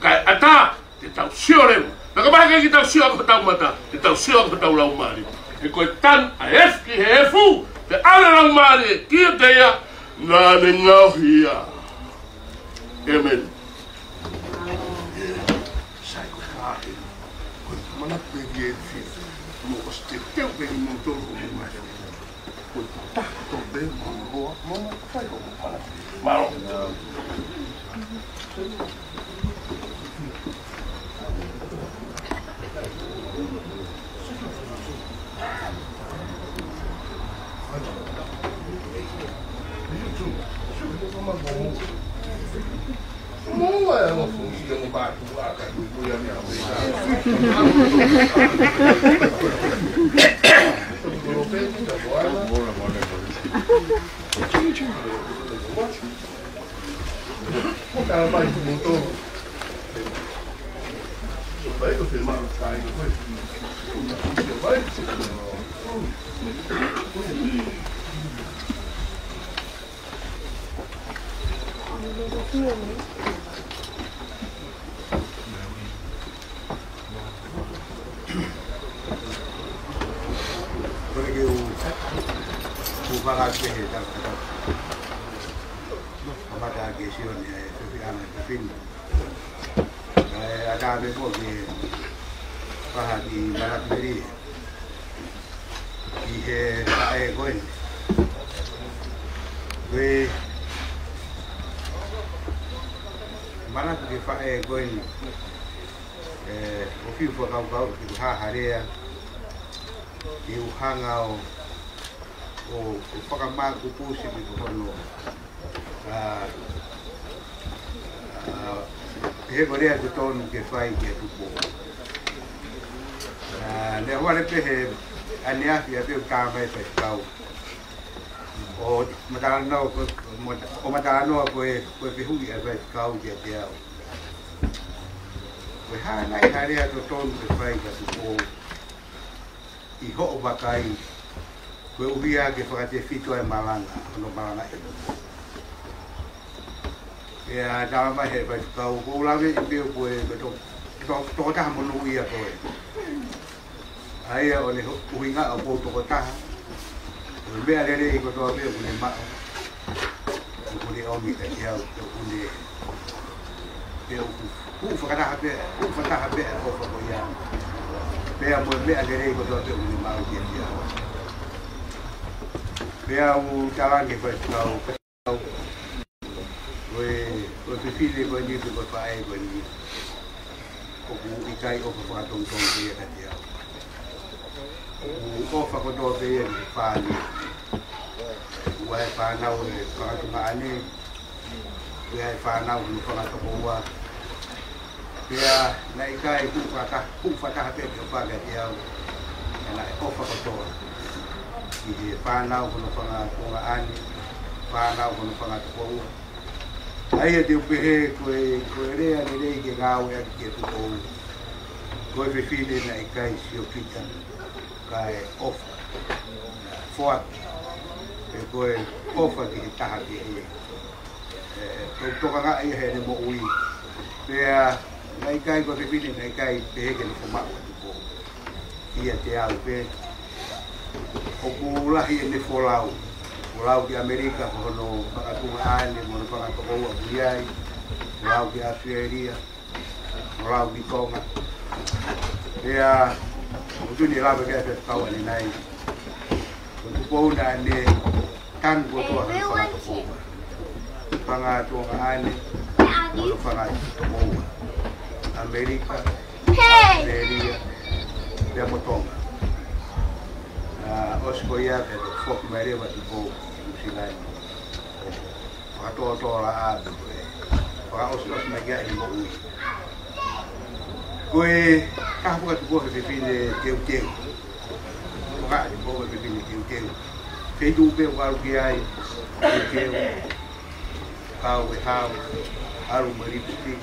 kai ata. Te tau Sione, nakabaga ki tau Sione tau mata, te tau Sione tau lau mari. E koe tan a efki he efu, te ala lau mari, kia te ia, nā ne ngau hia. Amen. Sai koe kāhe, koe mana pegi e whia, mo os te teo pegi mo tōru o mo mai. Koe tāko be mo hoa, mo whai o mo pana. Maro. Hanga o FAKA'OSI di HONO. He korea te tonu ke whai ke Tupou. Le wale pehe aneafi a peo kāmai pa kau. O mataranoa koe pehui a wai kau ke te au. Koe hānai harea te tonu ke whai ke Tupou. I ho'o wakai, koe uhia ke whakate whito e malanga, ono malanga e. Ea tawa mai he pai tukau, ko ulawe i peo koe, toko taha monu ia koe. Aia o ne uhinga o po toko taha, o mea rere i kotoa peo kune mao, o kune omi ka te hau, o kune peo whakataha pea o whako ia. Pea mo mea rere ko toa te uni mau kia tia. Pea u talange koe tukau. Koe pipile koe nitu koe whae koe nitu. Koku ikai oka whakatongtong kia ka tia. U ofa ko toa pea ni whaani. Ua e whanau e whakatunga ane. Ua e whanau ni whakatoko ua. Pea na ikai kufataha pe ke whaga te au. E na e ofa kotoa. I he whanau kono whanga ani. Whanau kono whanga toko ua. Ai e te upehe koe rea ni rei ke ngāu e aki ke Tupou. Koe whiwhine na ikai sio Fita. Ka e ofa. Whoatu. E koe ofa ki he taha ki he. Koe toka ngā ia he ne mo ui. Pea nai kai ko pepini nai kai peheke ni fuma o Tupou. Ia te au pe. O kulahi e ne folau. Folau ki Amerika hono whakatunga ane, mono whakatoko ua Buriai. Folau ki Australia. Folau ki Tonga. Pea, utuni lawe kia pe kau ane nai. O Tupou na ane tango toa hana whakatoko ua. Fanga tonga ane, ono fanga Tupou, Amerika, Australia, Pea Motonga. Osko ia ke foki mai rewa Tupou, Musilai. Whakatoa la ātu koe. Whakaosi mai kia i mo ui. Koe, kahapuka Tupou he pepine keu. Whaka Tupou he pepine keu. Feitu upe waru ki ai, keu. Kau e hau, aru maripiti.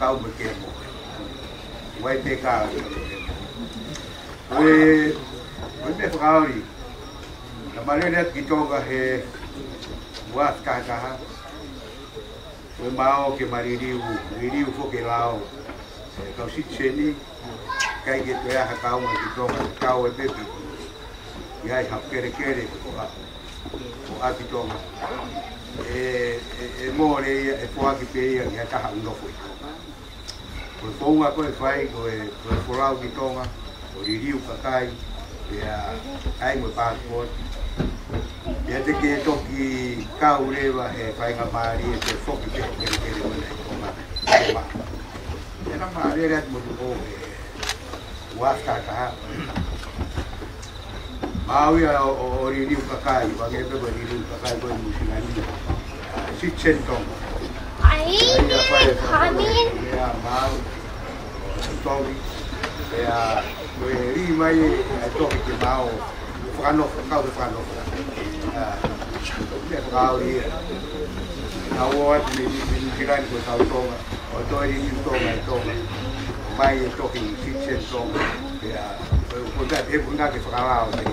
Kau me kemo. Wai pe kā. Koe me whakaori. Na marere ki tonga he was kakaha. Koe mao ke maririu fo ke lao. Kau sitseni, kai ke te aha kaunga ki tonga, kau e pepe. Iai hap kere ko aki tonga. E more ia, e poaki pe ia, ki hataha unofo i tonga. Koe pounga koe whai, koe polau ki tonga, o ririu kakai, ia ai mo passport. Ia te ke toki kau rewa he whainga maari e te whoki te kere wana i tonga. Ia na maari rea mo tuko e wasta kaha. Maui o ririu kakai, wangepe ko ririu kakai koe musilani. Sitsen tonga. Ia mau, tongi. Ia koe ri mai e toki ke mau. Whakanofa, kau te whakanofa. Ia whakaori ia. Nā oa atu me kirani koe kau tonga. O toi ririu tonga e tonga. Mai e toki sitsen tonga. Ia koe tai he punga ke whakalao te.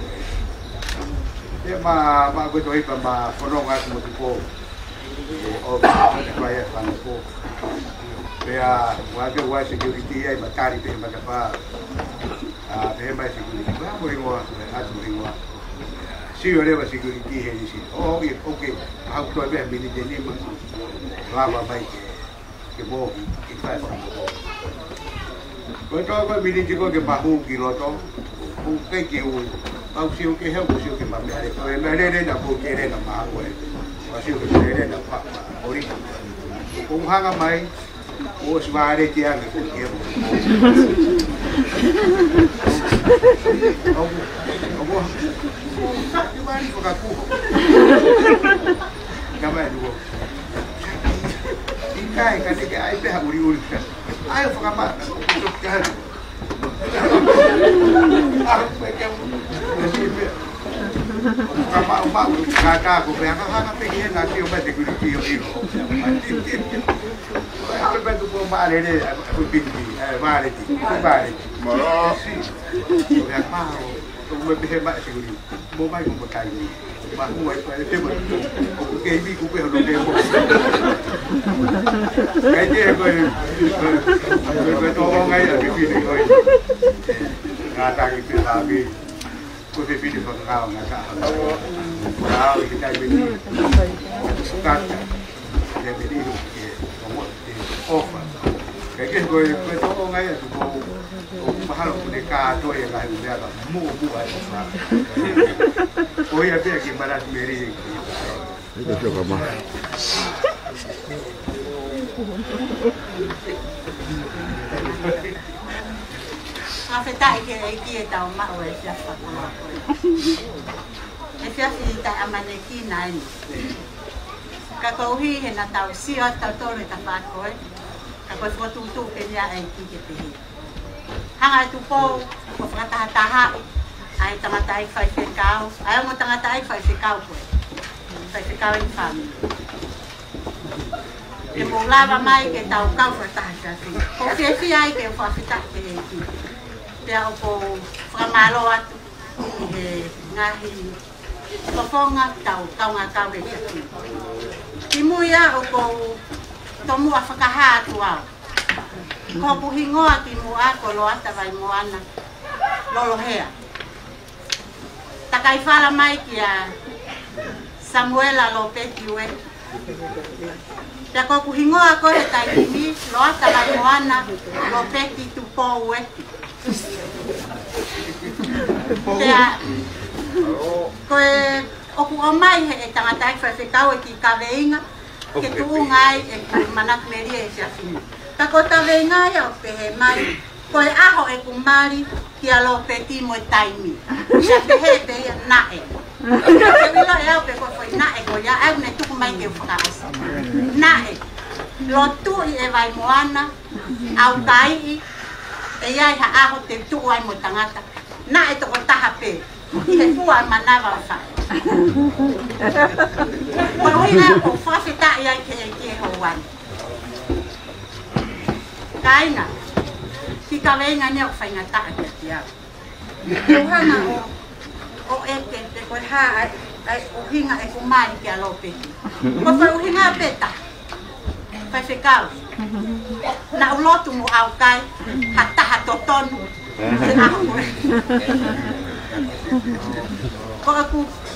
Ia ma koe tohipa ma whanonga atu mo Tupou. O te whai e whanoko. Pea wake wai security ai matari pe matapa. Pe mai security. Wa mo ingoa atu ingoa. Sione lewa security he disi. Okay. Hau koe pe mini te nima. Lava mai ke mo ki whai whanoko. Koe toa koe mini te koe ke mahu ki loto. Kei ke ui. Pau siu ke heu siu ke mameare. Koe merere na po ke rena maha koe. Wa siu ke merere na pa ori. Kung hanga mai. O svare ki anga ko ke mo. Ogo. Ti mari ko ka ku. Kama duo. Kai ka te ai pe ha uri. Ai fo ka ma. Kama kaka ko pe ha pe ke na ti o ba te ku ti o iro. Aku bantu ko mare de aku pindi mare ti maro si ya mau to me pe ba seguri mo mai ko kai ni ba ko ai pa te mo ko ke bi ko pe ho ke mo kai te ko to ngai a bi ni ko nga ta ki te ha bi ko te bi ko ka nga ta ha ki ta bi ni ka ya be ni ofa. Kaya koe toko ngai atu ko mahalo kune ka toi ngai unea ka mu ai sa. Ko ia pe ki marat meri. Ito joka ma. Afetai ke ki ta ma o e sia fa ko. E sia si ta amane ki nai. Ka ko hi he na tau si o tau tole ta fa ko. Ka ko fotu tu ke ya ai ki ke te. Hanga Tupou ko fa ta ai tamatai fai se kau. Ai mo tamatai fai se kau ko. Fai se kau in family. E mo lava mai ke tau kau fa ta sa si. Ko si ai ke fa fita ke ki. Te o ko fa malo atu. Ngahi ko fonga tau nga kau ke ki. Timuia o ko tomu a whakaha atua. Ko puhingoa ki mua ko loata vai moana lolo hea. Takai whala mai ki a Samuela Lopeti Uepi. Te ko puhingoa ko he taikimi loata vai moana Lopeti Tupou Uepi. Te a koe O ku o mai he e tangata e whawhetau e ki kaweinga, ke tuu ngai e ku manat meria e sia fina. Ka ko taweinga e o pehe mai, ko e aho e ku mari ki alo peti mo e taimi. Sia pehe pehe nae. Ke wilo e au pe ko foi nae ko ia au ne tuku mai ke whakaosi. Nae. Lo tu i e vai moana, au tai e iai ha aho te tuu ai mo tangata. Nae toko taha pe. I he fua manawa o whai. Ko hina o whawheta i ai ke e ki e hauani. Kainga, ki ka weinga ne o whaingata a kia ki au. Uhana o eke te koe haa ai o hinga e kumai ki a lopeti. Ko whai o hinga peta. Whai whekau. Na ulotu mo au kai, ha taha totonu. Te aho koe. Ko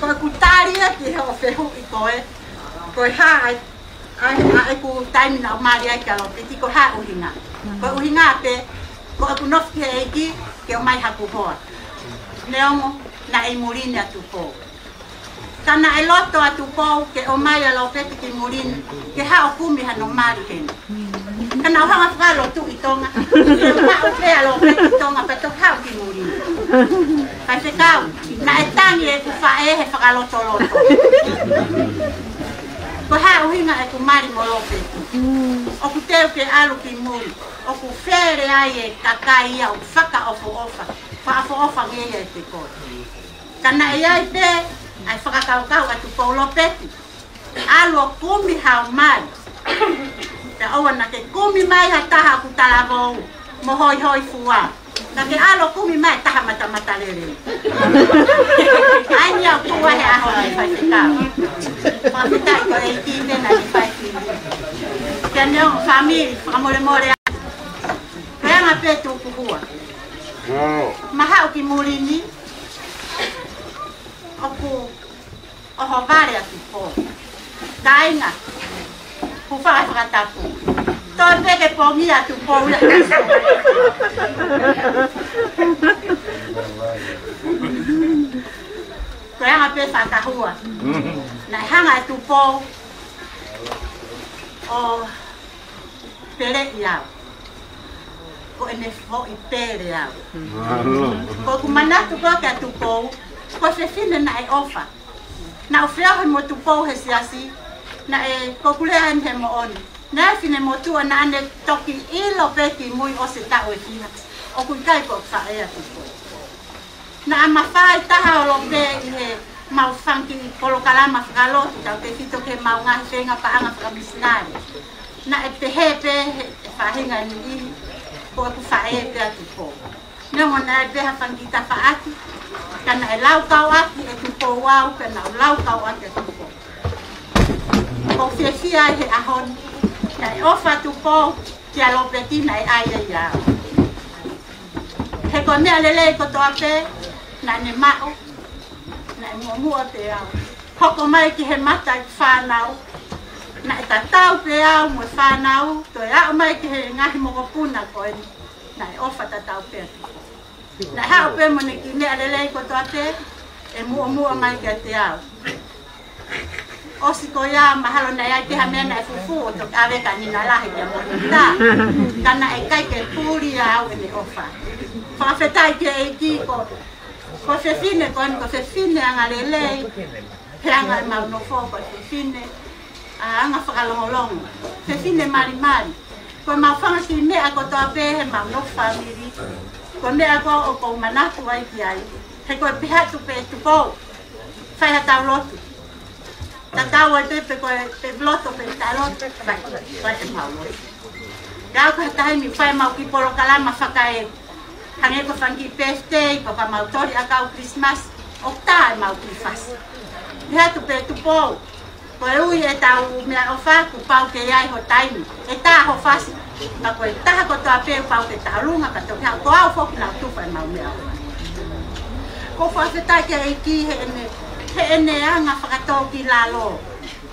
aku taria ki he o whehu i koe. Koe haa ai ku taimi na o mari ai ki a lopeti, ko haa uhinga. Ko uhinga pe, ko aku nofi he eiki ke o mai haku hoa. Neongo na e murini a Tupou. Kana e loto a Tupou ke o mai a lopeti ki murini, ke ha o kumi hano mari hena. Kana o hanga whakalo tu i tonga, ke o ha o pea lopeti i tonga, pe tok hao ki murini. Kai whekau, na e tangi e ku whae he whakaloto loto. Ko ha o hinga e ku mari mo lopeti. O ku teo ke alu ki muri, o ku where ai e kakai ia o whakaofa. Whaafofa ngeia e te koe. Kana e ai pe, ai whakakaukau a Tupou lopeti. Alu o kumi hao mai. Te oa na ke kumi mai ha taha ku talavou, mo hoi hoi fua. Na ke alo kumi mai taha mata lere. Ai ni au tua he aho ni whai whikau. Whawhitai ko e tine na ni whai tine. Kia neong famili, whakamore a. Kaya pe tu kuhua. Maha o ki murini, o hovare a Tupou. Kainga, ku whakatapu. Toi peke pongi a Tupou ia kaso. Kaya pe whakahua. Na hanga a Tupou o pere iau. Ko ene fo i pere au. Ko kumanatu ko ke a Tupou, ko se fine na e ofa. Na o whiahe mo Tupou he siasi, na e kokulea he mo oni. Na e fine mo tua na ane toki ilo peki mui o se tau e fina. O kuikai ko whae a Tupou. Na ama whae taha o lope i he mau whanki kolokalama whakalotu, tau te fito ke mau ngahi whenga paanga whakamisinari. Na e te hepe he whahinga ni ihi. Ko aku whae pe a Tupou. Nongo na e beha whangita whaaki, kana e lau kau aki e Tupou wau, kana o lau kau aki e Tupou. Ko whiawhia he ahoni, na e ofa Tupou, ki a lopeti na e ai e iau. He ko mea lele ko toa pe, na ne mao, na e muamua pe au. Hoko mai ki he mata i whanau, na e tatau pe au mo whanau, to e au mai ki he ngahi Mokopuna ko e na e ofa tatau pe atu. Na hao pe mo ne ki mea lelei ko toa te, e mua mai ki a te au. Osi ko ia mahalo na ia ki hamea na e fufu, to awe ka nina lahi te monita. Kana e kai ke puri au e ne ofa. Whawhetai ki e ki ko whewhine ko ni ko whewhine anga lelei, he anga e mau nofo ko whewhine. Anga whakalongolongo, whewhine mari. Ko mau whangasi mea ko toa pe he mau NOFO'ANGA. Ko mea ko o kou manatu ai ki ai. He koe pihatu pe Tupou, whai hatau lotu. Tatau ai pe koe pe loto pe taloto, whai e mau lotu. Gau ka taimi whai mau ki poro kalama whakae. Hange ko whangi birthday, ko ka mau tori a kau Christmas, o tae mau ki whasi. Pihatu pe Tupou. Ko e ui e tau mea o whaku pau ke iai ho taimi, e tā ho whasi. Ka koe taha ko toa pēu pau ke tālunga ka toki hau, ko au whoki nau tuwha e mau mea o. Ko whawhetai ke e ki he ene anga whakatau ki lalo.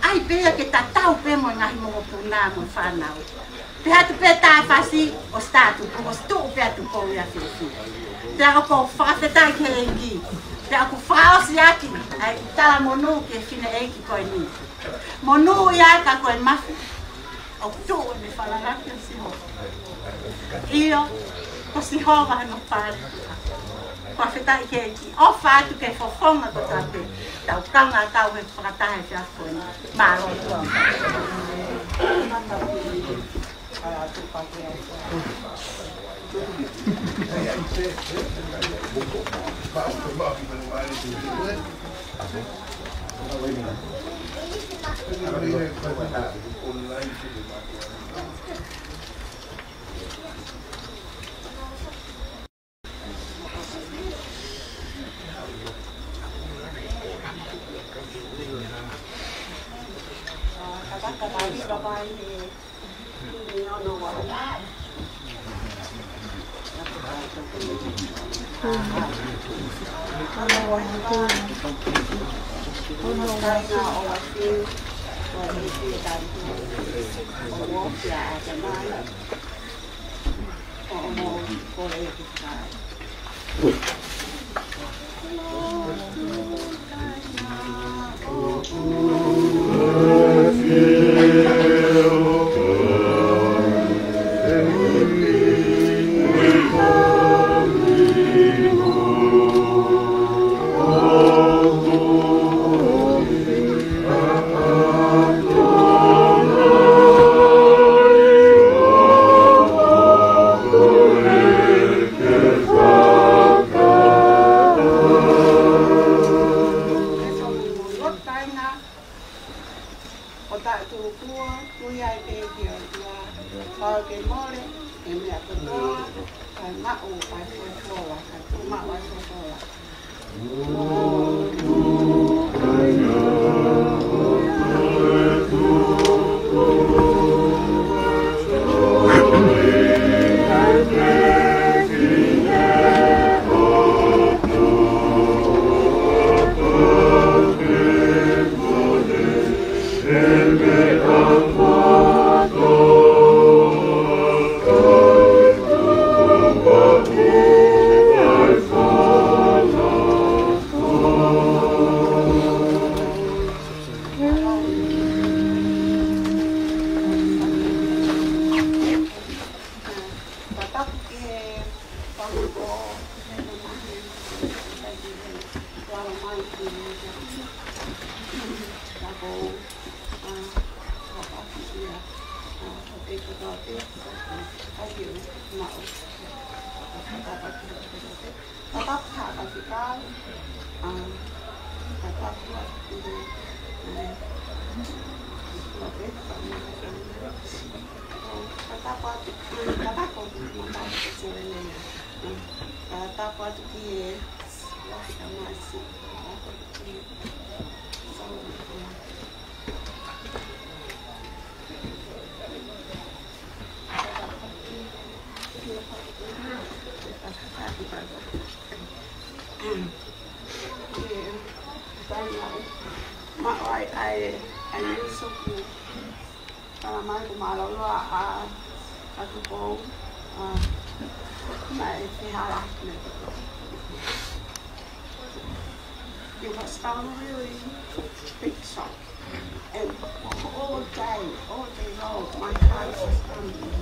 Ai pēa ke tā tau pē mo ngahi Mokopuna mo whanau. Pihatu pē tā whasi o statu, o stu pē Tupou ia whiwhi. Te ako ko whawhetai ke e ki. Pe aku FAKA'OSI aki, ai tala monu ke fine eiki koe ni. Monu ia ka koe mafi. O tuu me whalaraki o siho. Iyo, ko siho waha no pari. Kua whitai ke eiki. O whātu ke fofonga ko tāpe. Tau kanga tau he whakatahe whia koe ni. Māro tua. It was a really big shock. And all day long, my heart was pumping.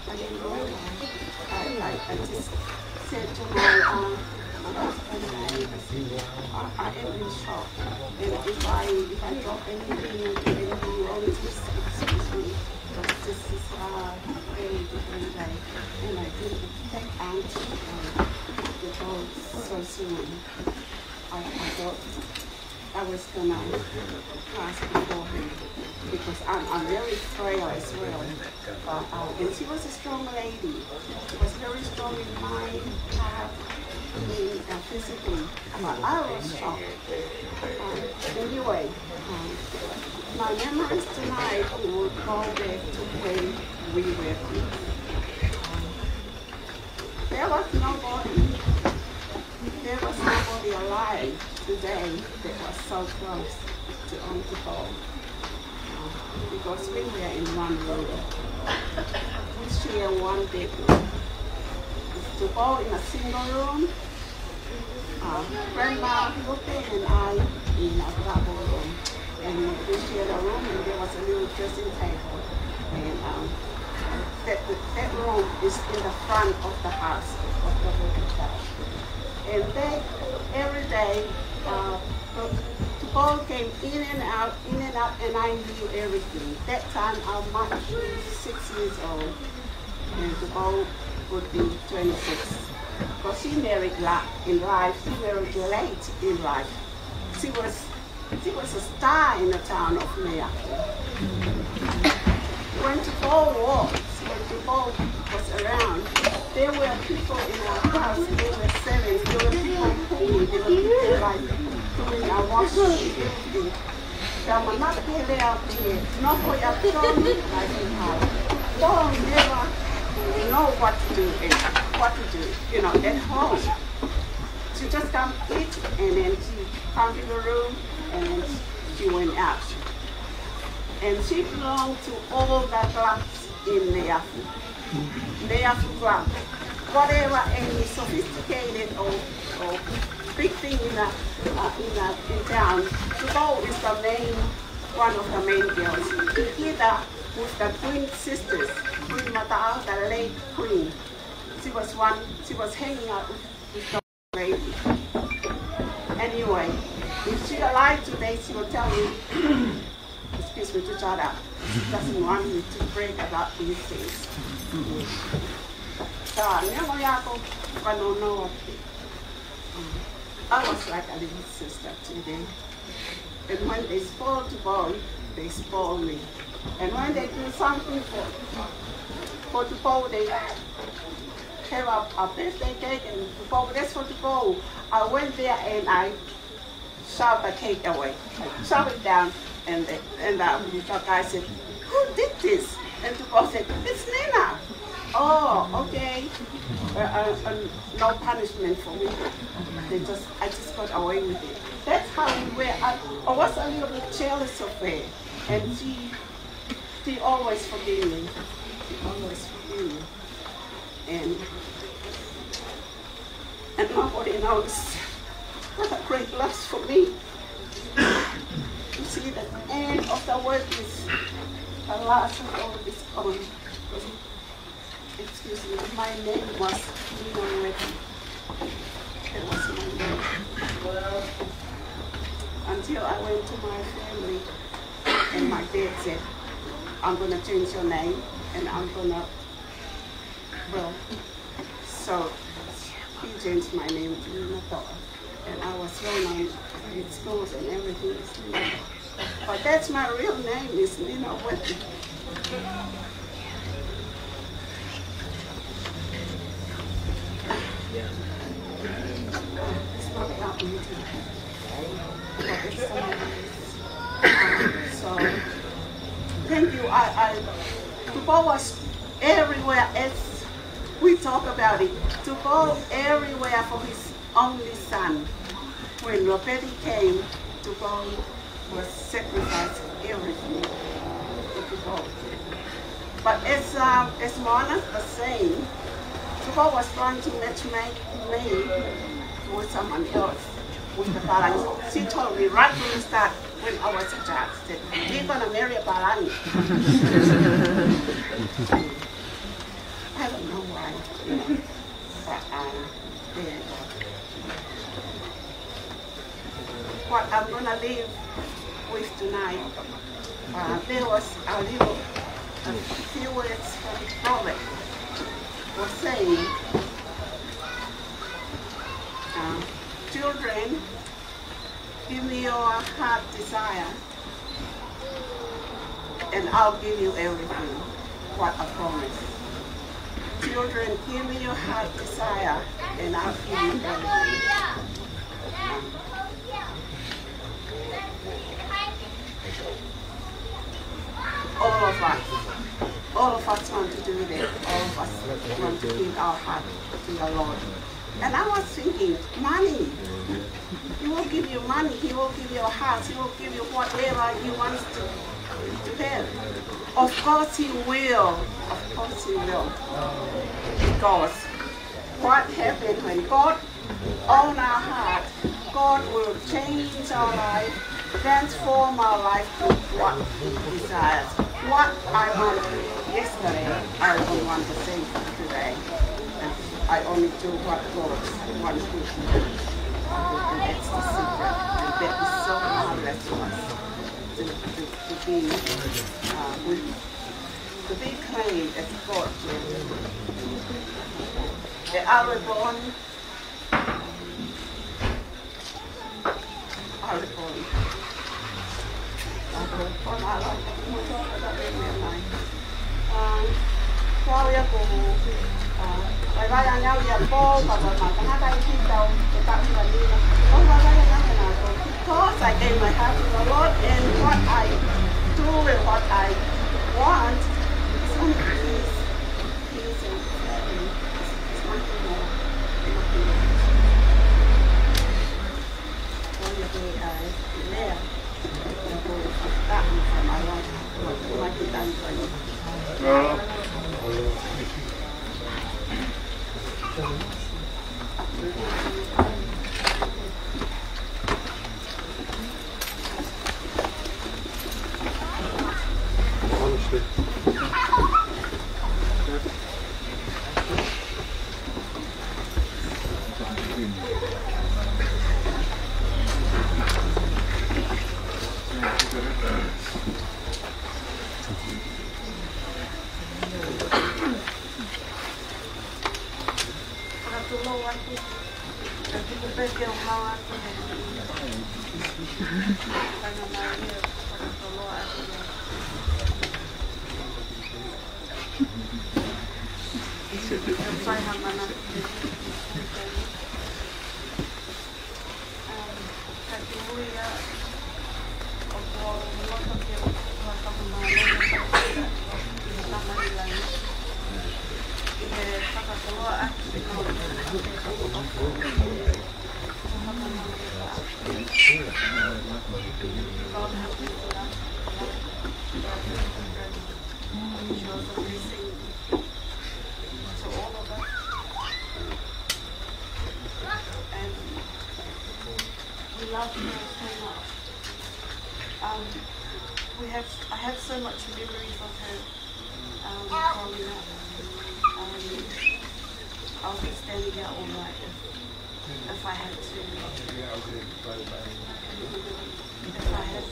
I didn't know why. I just said to my husband, I am in shock. And if I drop anything wrong, just excuse me. This is a very different day. And I didn't take Auntie the dog so soon. I thought I was gonna pass before him because I'm really frail as well. And she was a strong lady. She was very strong in mind, heart, and physically. But I was shocked. Anyway, my memories tonight would go back to when we were kids. There was nobody alive today that was so close to Tupou, because we were in one room. We share one bedroom. Tupou in a single room, Grandma Uepi and I in a double room. And we shared a room and there was a little dressing table. And that room is in the front of the house, of the little house. And they, every day, Tupou came in and out, and I knew everything. That time I was 6 years old, and Tupou would be 26. But she married in life. She married late in life. She was a star in the town of Mayaki. When Tupou was around, there were people in our house. They were selling. There were people cooking. There were people like doing our washing, everything. Don't never know what to do at home. She just come eat and then she come to the room and then she went out. And she belonged to all the clubs in Neafu club. Whatever any sophisticated or big thing in town, Tupou is one of the main girls. Either with the twin sisters, Queen Mata'au, the late queen. She was hanging out with the lady. Anyway, if she alive today, she will tell me, excuse me, to shut up. She doesn't want me to brag about these things. I was like a little sister to them. And when they spoil Tupou, they spoil me. And when they do something for Tupou, they have a birthday cake and Tupou, that's for Tupou. I went there and I shoved the cake away. I shoved it down and the guy said, "Who did this?" And Tupou said, "It's Nina." Oh, okay. No punishment for me. I just got away with it. That's how we were. I was a little bit jealous of her, and she always forgave me. She always forgave me, and nobody knows what a great loss for me. You see, the end of the work is the last of all is gone. Excuse me, my name was Uepi. That was my name. Until I went to my family and my dad said, "I'm going to change your name and I'm going to," well, so he changed my name to Nina. And I was well known in schools and everything is Nina. But that's my real name, is Nina Uepi. So, thank you. Tupou was everywhere as we talk about it. Tupou everywhere for his only son. When Robert came, Tupou was sacrificing everything to Tupou. But as Mona was saying, Tupou was trying to matchmake me with someone else, with the Balangi. She told me right from the start when I was a child, she said, "We're going to marry a Balangi." I don't know why, but there you go. What I'm going to leave with tonight, there was a few words from the prophet was saying, "Children, give me your heart desire, and I'll give you everything." What a promise. Children, give me your heart desire, and I'll give you everything. All of us want to do that. All of us want to give our heart to the Lord. And I was thinking, money. He will give you money. He will give you a house. He will give you whatever He wants to have. Of course He will. Of course He will. Because what happened when God own our heart, God will change our life, transform our life to what He desires. What I wanted yesterday, I don't want the same today. And I only do what God wants me to do. And that's the secret. And that is so marvelous to us. To be claimed as God. The Arabon. Because I gave my heart to the Lord, and what I do and what I want is only peace. Peace and family. It's nothing more. Nothing more. Only day I live. That from my life. What He done for you. I have so much memories of her growing up. I'll be standing out all night if I had to. If I had to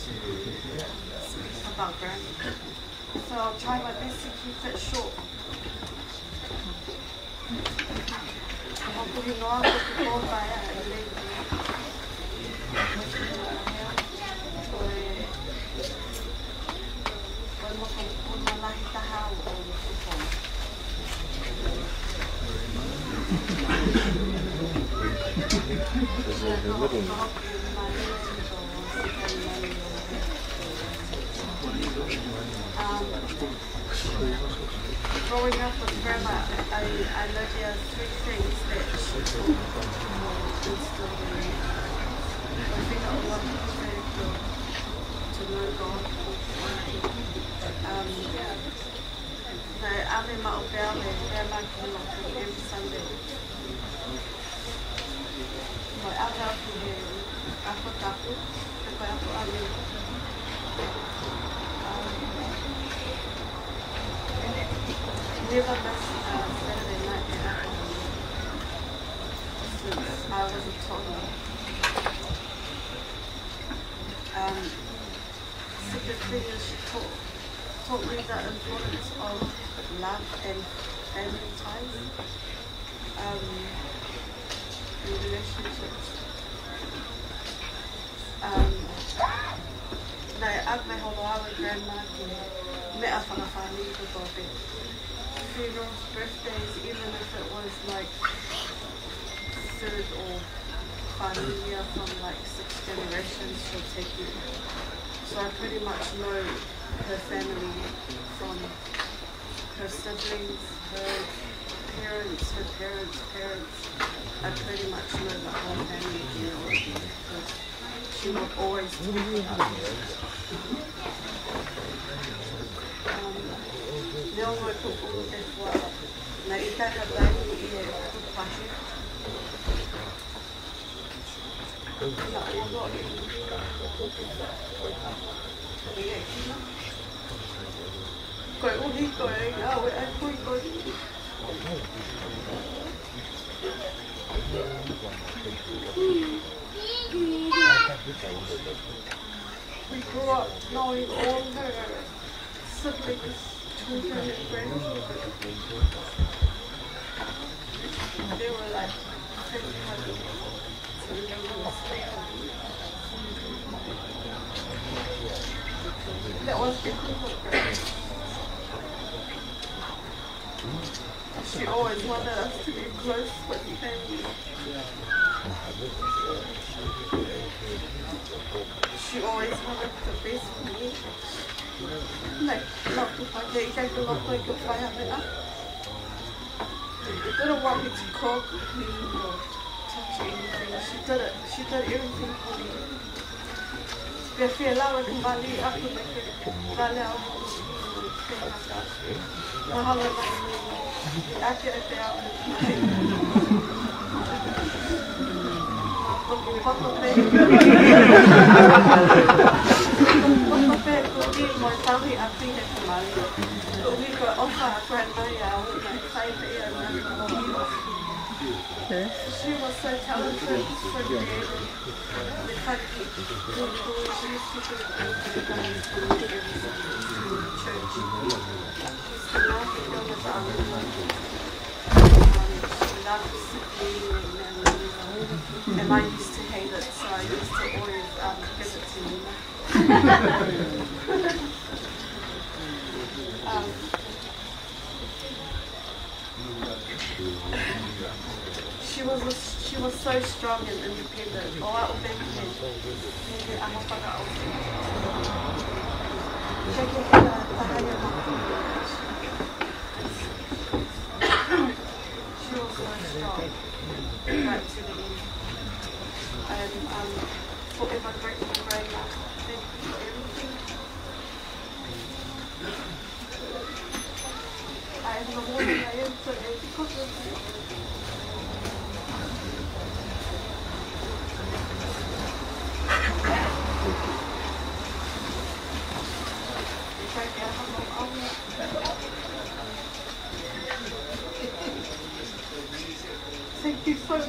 speak about Granny. So I'll try my best to keep it short. Growing up with Grandma, I learned there are three things that she instilled in me. I think I want to know God. Ave Ma'opele, Grandma came up every Sunday. My ave aku he ako tapu, ako ame. Never missed Saturday night at since I was a toddler. Second thing is she taught me the importance of love and family ties in relationships. Nai ame holoawa grandma ki mea FAKAFAMILI ko tope. Funerals, birthdays, even if it was like third or familia from like 6 generations, she'll take you. So I pretty much know her family from her siblings, her parents, I pretty much know the whole family genealogy because she would always talk about it. Neo ngoi kuku te wha, na i taka taini I e kupahe. We grew up knowing all her siblings, children and grandchildren. They were like that was because of her. She always wanted us to be close with family. She always wanted the best for me. Like, not if I take a lot like if I have enough. She didn't want me to cook, clean, or touch anything. She did everything for me. Pia whialawa kembali aku bale aku mahala ake aku Fotope kuki mo tawi api he kembali. Kuki ko offer a grandma ya with my 5 years She was so talented, so creative. She used to do church. She used to laugh at them with she loved singing and I used to hate it, so I used to always give it to Nina. She was so strong and independent. O au uepi he aha FAKA'OSI. Ke hea tahaya Mokopuna. She was so strong right to the end. I'm forever grateful for Grandma. Thank you for everything. I am the woman I am today because of you. Thank you so much.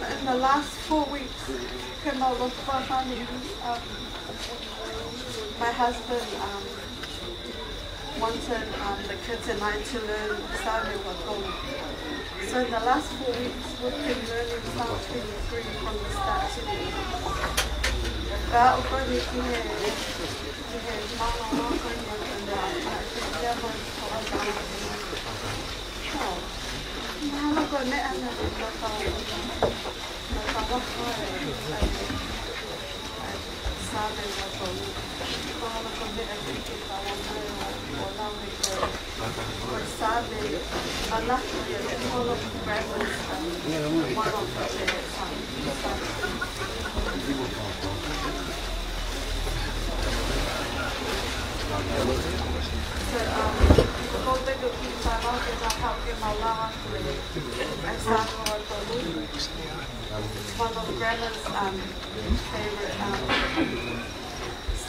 In the last 4 weeks, my husband wanted the kids and I to learn Sione Wakona. So in the last 4 weeks, we've been learning Psalm 23 from the start to the end. One of Grandma's favorite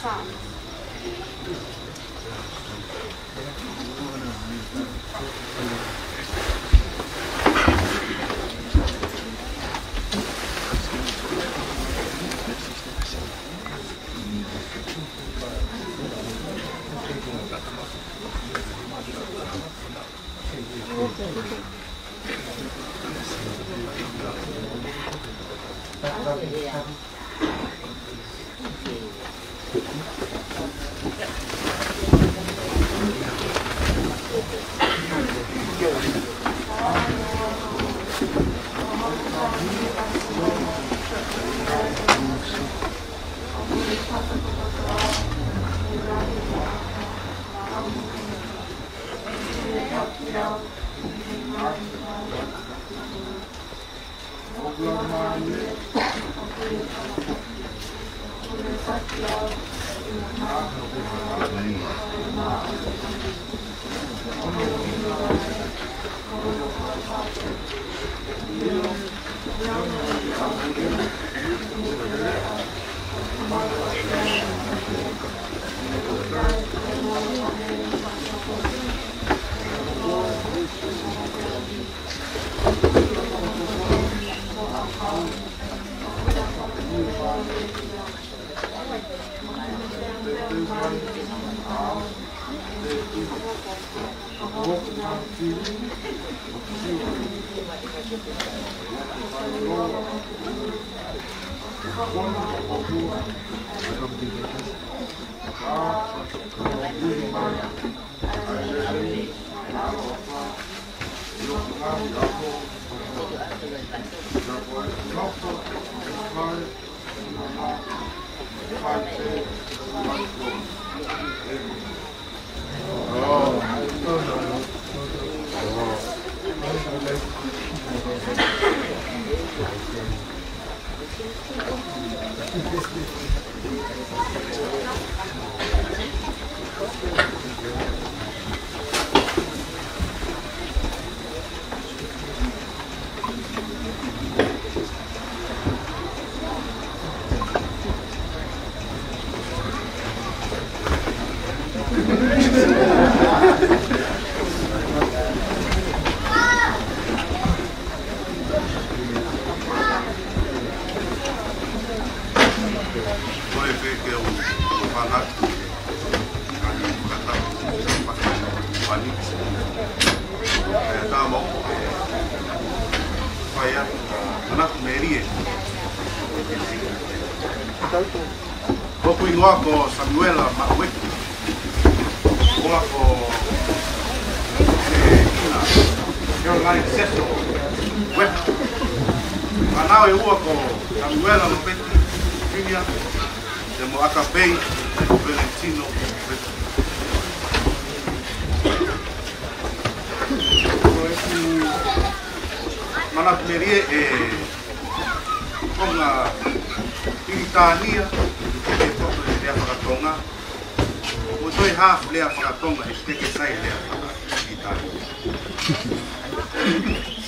songs.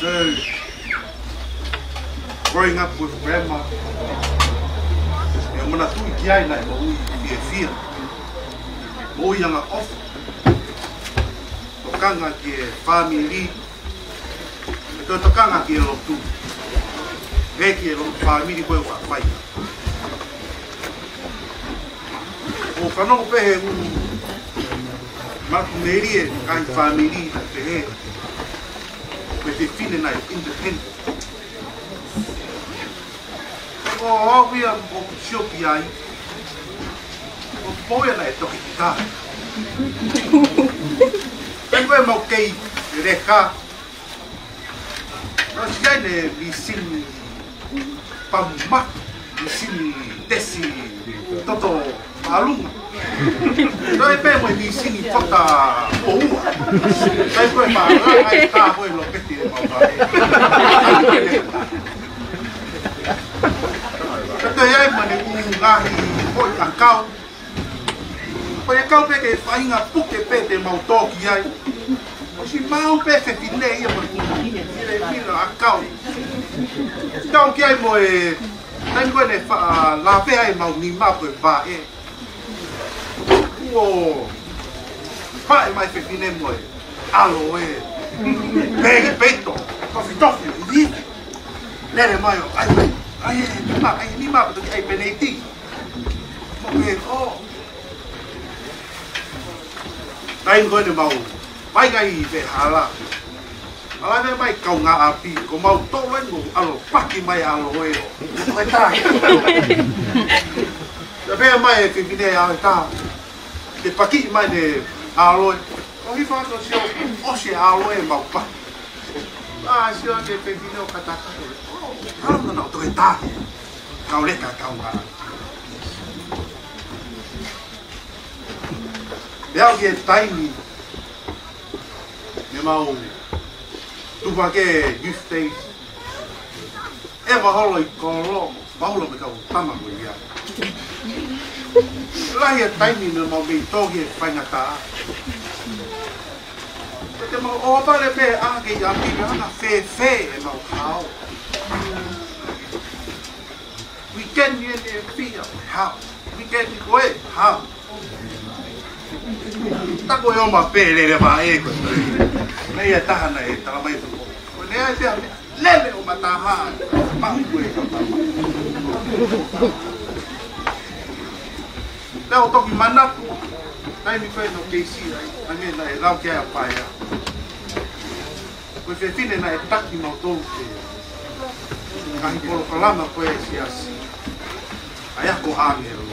So, growing up with grandma, mana tui ki ai nai mo ui e fia. Mo ui anga ofu. Tokanga ki e family. E tokanga ki e lotu. He ki e lotu family koe wa whai. O whanau pehe Marku meri e kai family na te he. Koe te whine nai independent. O awia o siopi ai. O poia na e toki ki tā. Pai koe mau kei e reka. No sikai ne mi sini pamma. Mi sini tesi toto alunga. No e pe mo mi sini fota o ua. Pai koe ma ai tā koe lo peti e mau vai. Kato iai mane ngahi hoi a kau. Hoi a kau peke whainga puke pe te mau tōki ai. O si mau pe whine ia mane mira a kau. Tau ki ai mo e nai koe ne la pe ai mau ni mapo e pa e. Uo pa e mai whine mo e alo e pegi peito. Tofi tofi i vite. Lere mai o ai mai. Ai ni ma to ai beneti. Mo oh. Dai ngoi ne mau. Pai gai ve hala. Ala ne mai kau nga api ko mau to len go alo paki mai alo e. Ai ta. Da ve mai ke vine a ta. Te paki mai ne alo. O hi fa to sio o se alo e mau pa. Ah, sio ke pe vine o kataka. Kalau nak tu kita, kau leka kau kan. Biar dia tiny, dia mau tu pakai youth days. Mahalo kalau mahalo mereka utama dia. Lah dia tiny dia mau minta dia fangata. Te mau o pare pe a ke ya pi na fe e mau how. We can ye ne pi how. We can go how. Ta ko yo ma pe le ba e ko. Nei e ta na e ta mai tu. Ko nei te lele o mata ha. Ma ku e ka pa. Leo toki manatu. Dai mi fai no KC ai. Ange na e lau ke a pai. Ko fe fine na e taki no tolu ke. Ka hipolo kalama ko e siasi. Ai ako ame lo.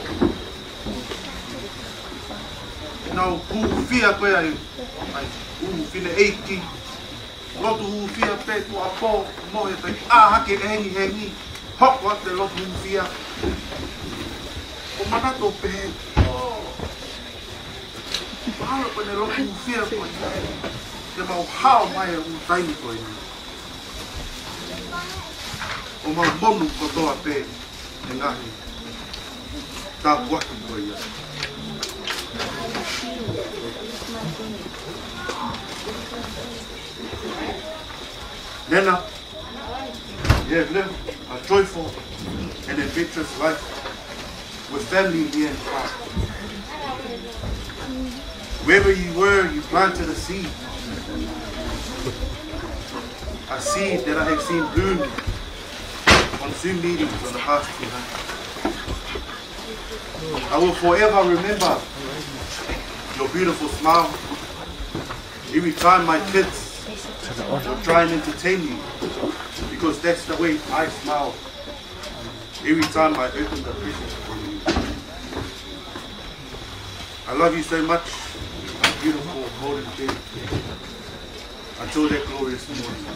Now who fear ko ai. Who fine 80. Lotu who fear pe ko apo mo e te a hake hengi. Hok wa te lotu who fear. O manato pe. Mahalo ko ne lotu who fear ko. Te mau hao mai o taimi ko ini. O mau monu ko toa pe e ngahi. Tā kuaki ko ia. Nena, you have lived a joyful and adventurous life with family here in Fanga. Wherever you were, you planted a seed that I have seen bloom on Zoom meetings on the past 2 months. I will forever remember your beautiful smile. Every time my kids will try and entertain you, because that's the way I smile every time I open the present for you. I love you so much, my beautiful golden baby. Until that glorious morning.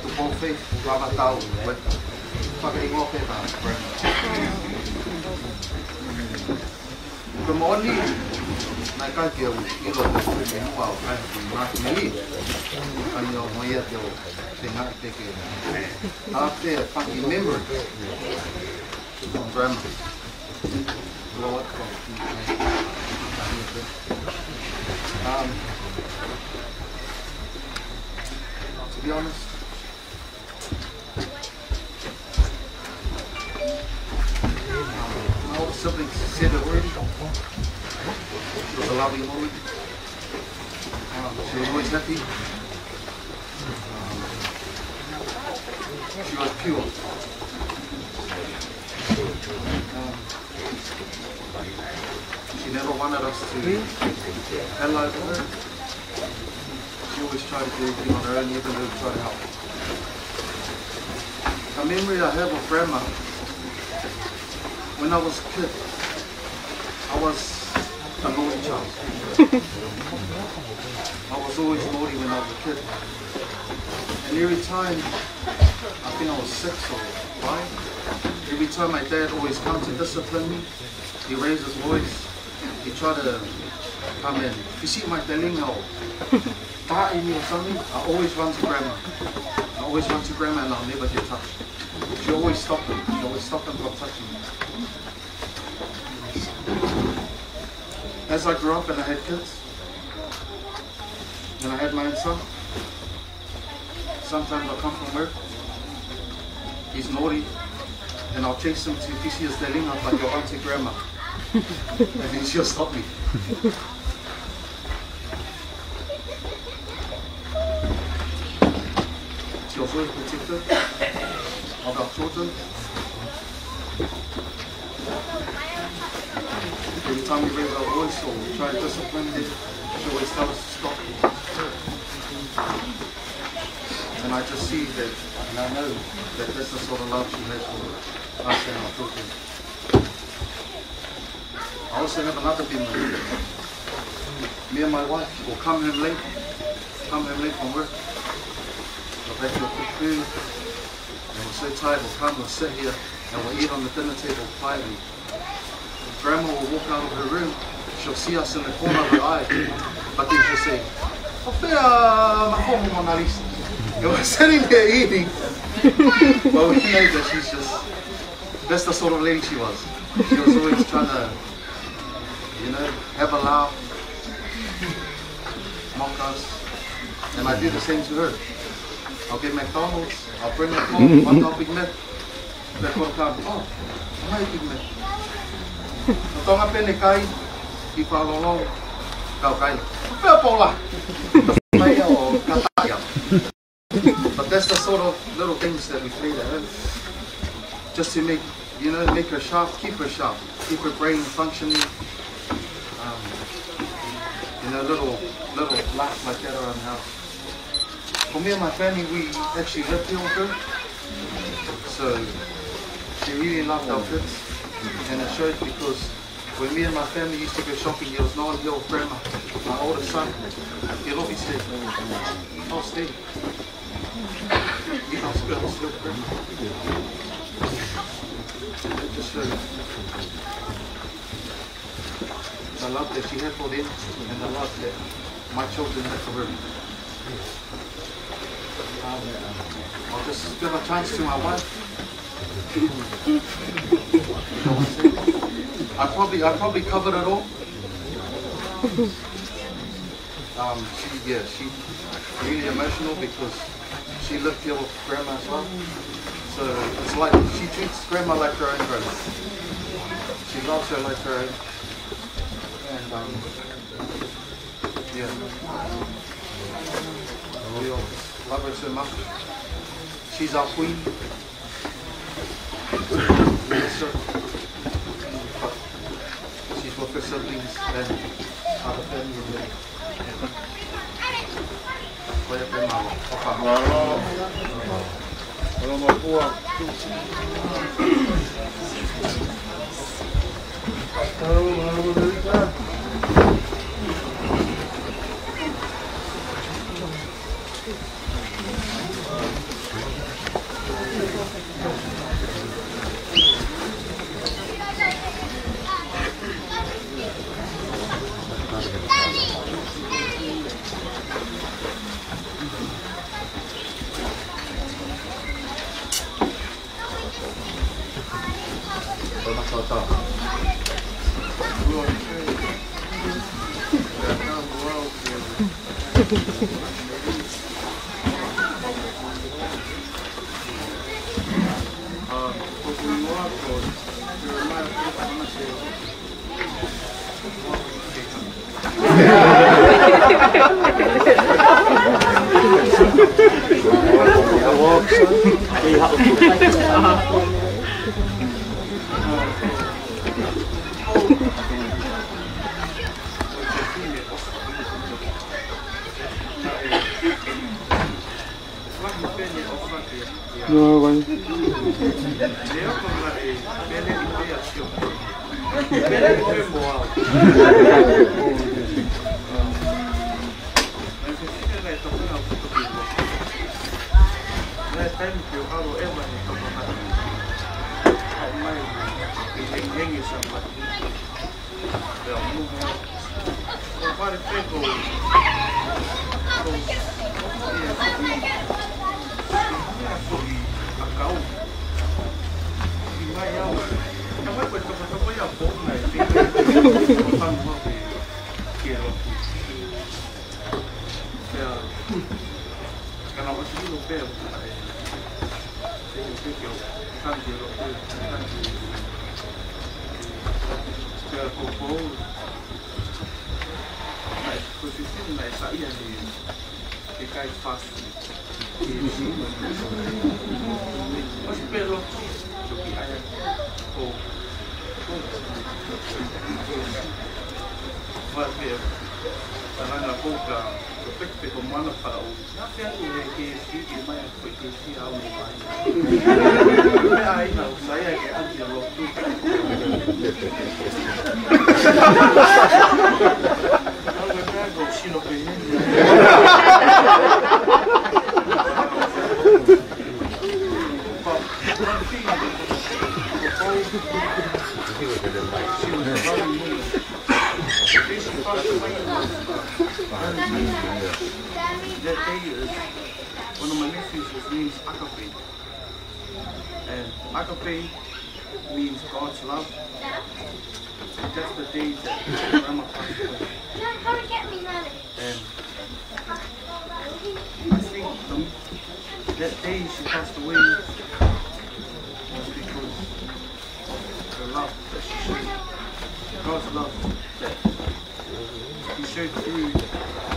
Tupou Vavatau Uepi. Kemoni na ka ke o ilo ko ke wa FAKAFAMILI anyo moya te o te na te ke after fucking member grandma to be honest, my older siblings said it already. It was a lovely moment. She was always happy. She was pure. She never wanted us to analyze her. She always tried to do everything on her own, even though we tried to help. A memory I have of Grandma, when I was a kid, I was a naughty child. I was always naughty when I was a kid. And every time, I think I was 6 or 5, every time my dad always come to discipline me, he raised his voice, he tried to come in. You see my telling now, or something, I always run to Grandma. I always run to Grandma and I'll never get touched. She always stopped him. She always stopped him from touching me. As I grew up and I had kids, and I had my own son, sometimes I come from work, he's naughty, and I'll chase him to Fishia's Delinga like your auntie grandma. And then she'll stop me. She'll always protector of our children. Every time we raise our voice or we try to discipline them, she always tells us to stop. And I just see that, and I know that that's the sort of love she has for us and our children. I also have another memory. Me and my wife will come home late from work. We'll make your cook food, and we're so tired, we'll sit here and we'll eat on the dinner table quietly. Grandma will walk out of her room, she'll see us in the corner of her eye, but then she'll say, and we're sitting there eating, but we know that she's just, that's the sort of lady she was. She was always trying to, you know, have a laugh, mock us, and I do the same to her. I'll get McDonald's, I'll bring her home, one Big Mac, they're going to come, oh, my Big Mac. Tonga pene kai, I whalolong, kau kai. Pea pola! But that's the sort of little things that we play at home. Just to make, you know, make her sharp, keep her brain functioning. You know, little laughs like that around the house. For me and my family, we actually lived here with her. So, she really loved our kids. And it showed because when me and my family used to go shopping, there was no one here with grandma. My oldest son, he'll always say, I'll stay. I'll stay with grandma. It just showed the love that she had for them and the love that my children had for her. I'll just give a chance to my wife. I probably covered it all. She's really emotional because she lived here with grandma as well. So it's like she treats grandma like her own brother. She loves her like her own. And we all love her so much. She's our queen. She's with her siblings and other family. One of my nephews, his name's Agape. And Agape means God's love. That's the day that Grandma passed away. And I think that day she passed away was because of the love that she showed. God's love that He showed through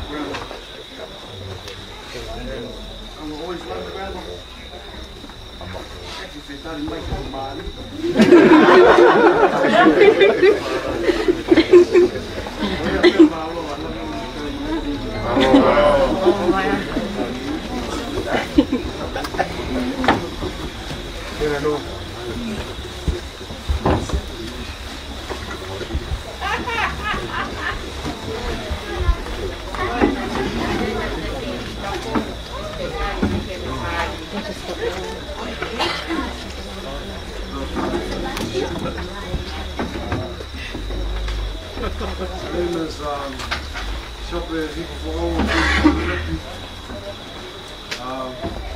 Grandma. And I will always love Grandma. If it doesn't make it money. My name is Tupou Vavatau Uepi.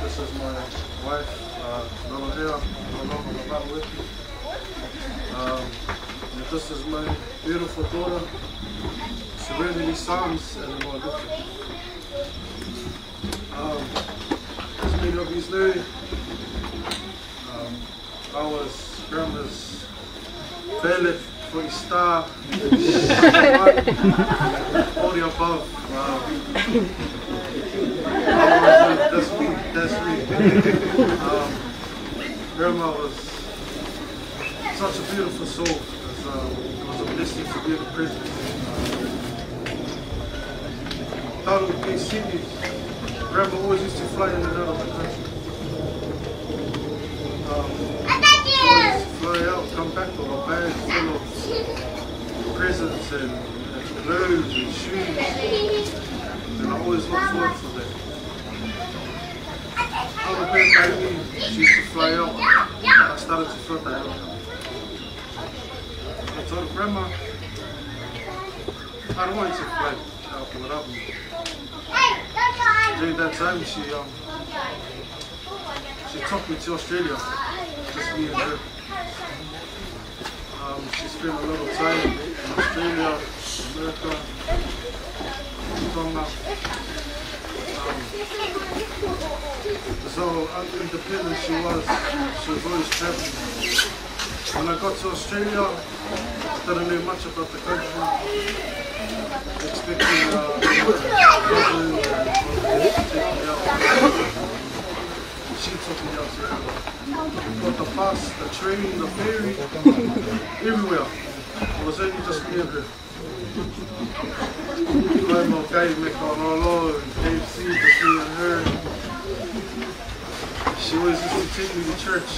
This is my wife, Fanga, Tupou Vavatau Uepi. This is my beautiful daughter, Sione Sons and Mokopuna. As many of you know, I was Grandma's valet for Fita, all the above. That's me. Grandma was such a beautiful soul. It was a blessing to be in the presence. Out of the big cities, Grandma always used to fly in and out of the country. Fly out, come back with a bag full of presents and clothes and shoes, and I always look forward to that. Out of bed baby, she used to fly out. I started to feel that out. I told her, Grandma, I don't want you to fly out without me. During that time, she took me to Australia, just me and her. She spent a lot of time in Australia, America, Fanga. So independent she was always traveling. When I got to Australia, I didn't know much about the country. Expecting she took me out there. Got the bus, the train, the ferry, everywhere. It was only just me and her. Grandma gave me Honolo and KFC just me and her. She always used to take me to church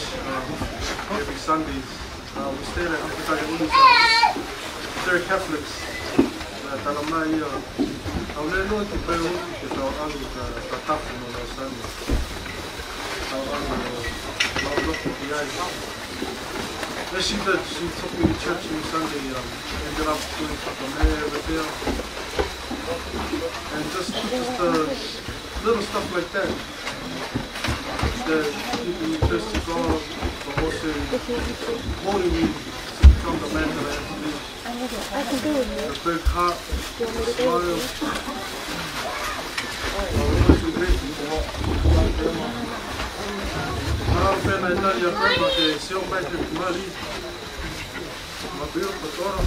every Sundays. We stayed at FAKA'OSI house. They're Catholics. Then she did. She took me to church every Sunday. Ended up doing FAKA'OSI over there, and just little stuff like that. That keeping me close to God, but also molding me to become the man that I am today. The big heart, the smile. I'm always grateful for what Grandma. I'll spend that night, your grandma, they still back in the money. My beautiful daughter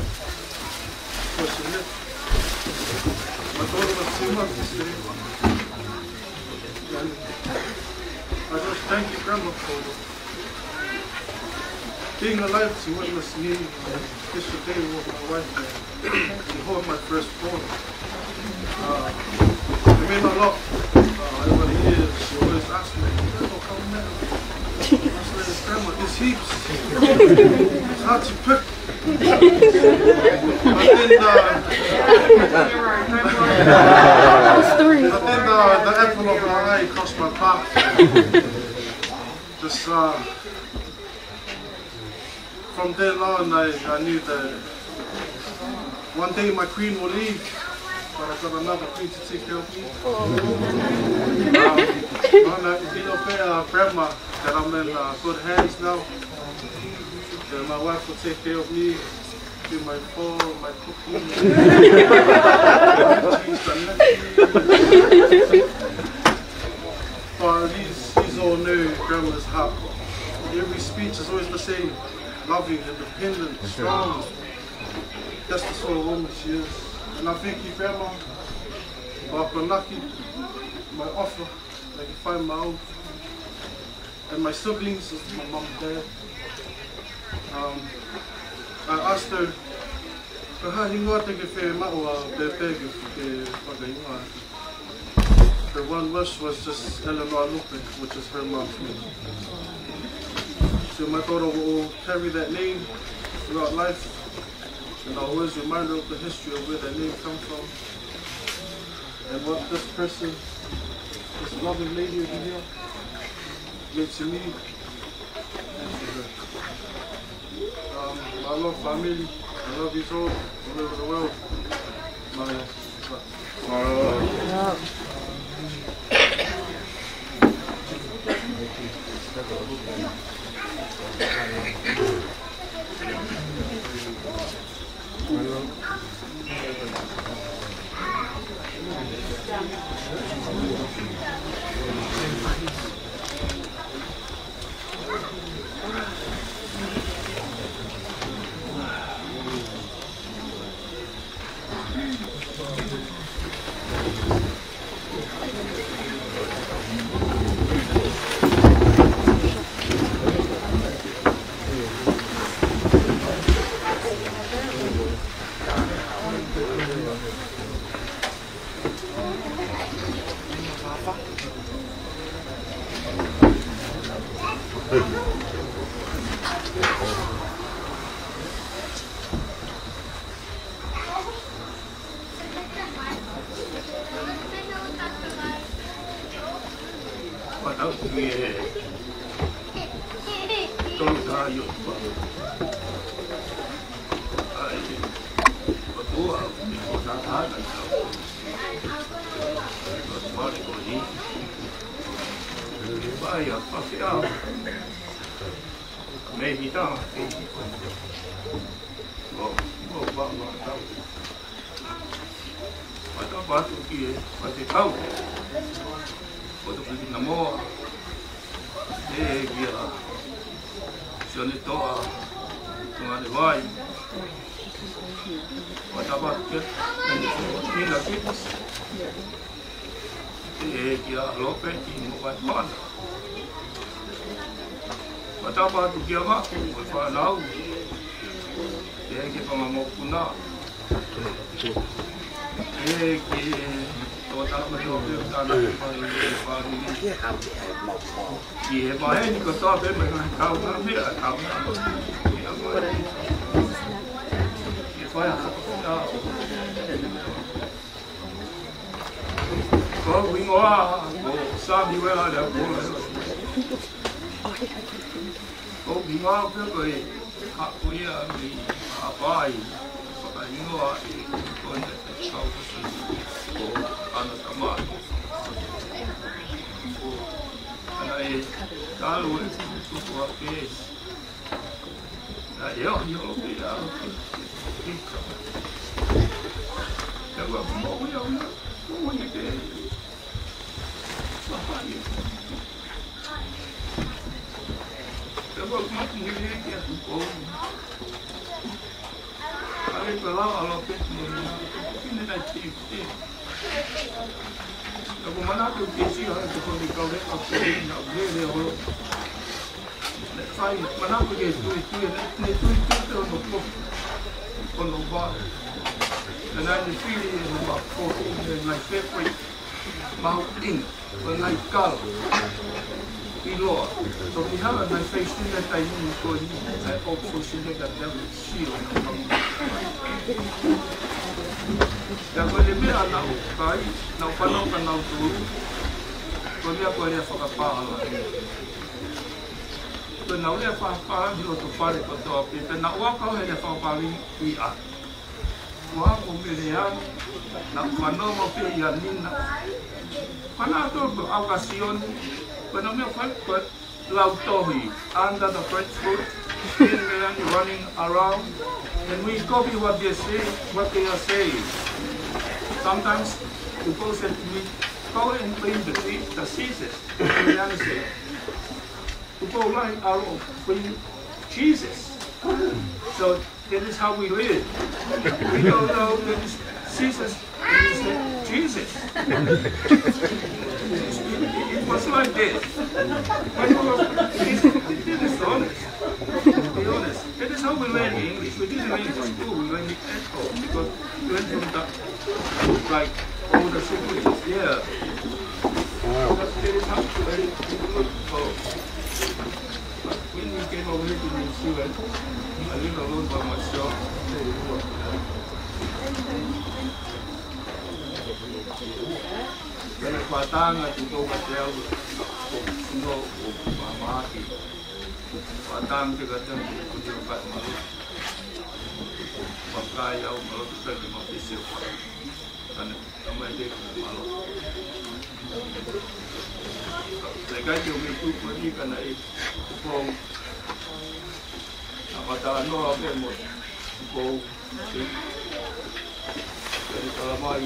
was in it. My daughter was 2 months today. And I just thank you, Grandma, for being alive to witness me this day with my wife and hold my firstborn. It means a lot. Over the years, she always asks me, "Grandma, come now." I said, "Grandma, there's heaps. It's hard to pick." The apple of my eye crossed my path. Just from then on, I knew that one day my queen will leave, but I got another queen to take care of me. Grandma, that I'm in good hands now. That my wife will take care of me. Do my phone, my cooking. But he's all new, Grandma's heart. Every speech is always the same. Loving, independent, strong. That's the sort of woman she is. And I thank you, Grandma, for lucky, my offer, I can find my own. And my siblings, my mom and dad. I asked her, the one wish was just Eleanor Lupe, which is her mom's name. So my daughter will carry that name throughout life, and I'll always remind her of the history of where that name comes from, and what this person, this loving lady over here, meant to me and to her. I love family. I love you all over the world. Sione toa, tunga de vai. Watabat ke, ni la kitas. Kia lope ki mo vai mana. Watabat kia ma, mo fa lau. Ki pa Mokopuna. Ki toa ma yo ke kana pa ni. Ki ma ni ko toa pe me ka na me ka na. Ki fa ya. Ko wingoa, ko sabi wela da ko. Ko wingoa pe ko ha ko ya ni apai. Ko wingoa ko ne chao ko ana tama. Ana e kalu tu ko pe. Na yo pe ya. Ya wa mo ya na. Ko ni ke. Miliki a Tupou. Ale pela alo pet mo. Kini na chief. Ako mana ko kesi ha ko ni ka le ka na le ho. Fai mana ko ke tu ne tu no ko ono ba. And I'm feeling about 14 and my favorite mountain when I go. So we have a nice face that I use for you. I also see that there is shield. Now, when you are now, now, Fanga now to when you are going to FAKAFAMILI. So now we are FAKAFAMILI, you to find it for the people. Now, walk out and FAKAFAMILI, we are. Wah, pemilihan, nak mana mau pilihan ni nak. Mana tu awak Sione, penamnya kuat laut tohi under the French foot, running around, and we copy what they say, what they are saying. Sometimes people said to me, "Go and bring the cheeses." People like our bring cheeses. So that is how we live. We don't know that is Jesus, it is Jesus. It was like this. It is honest. To be honest. That is how we learn English. We didn't learn in school, we learned it at home because we went from the like all the languages. Yeah. That is how we learn it. When we came over here to New Zealand, I live alone by myself. Kaya patang at ito hotel, no, mamaki. Patang juga dan kunyang kat malu. Pagkayaw malu kita di mapisir. Dan kamay dia malu. Saya juga itu pergi kerana itu Mata no apa mo, ko jadi kalau mai,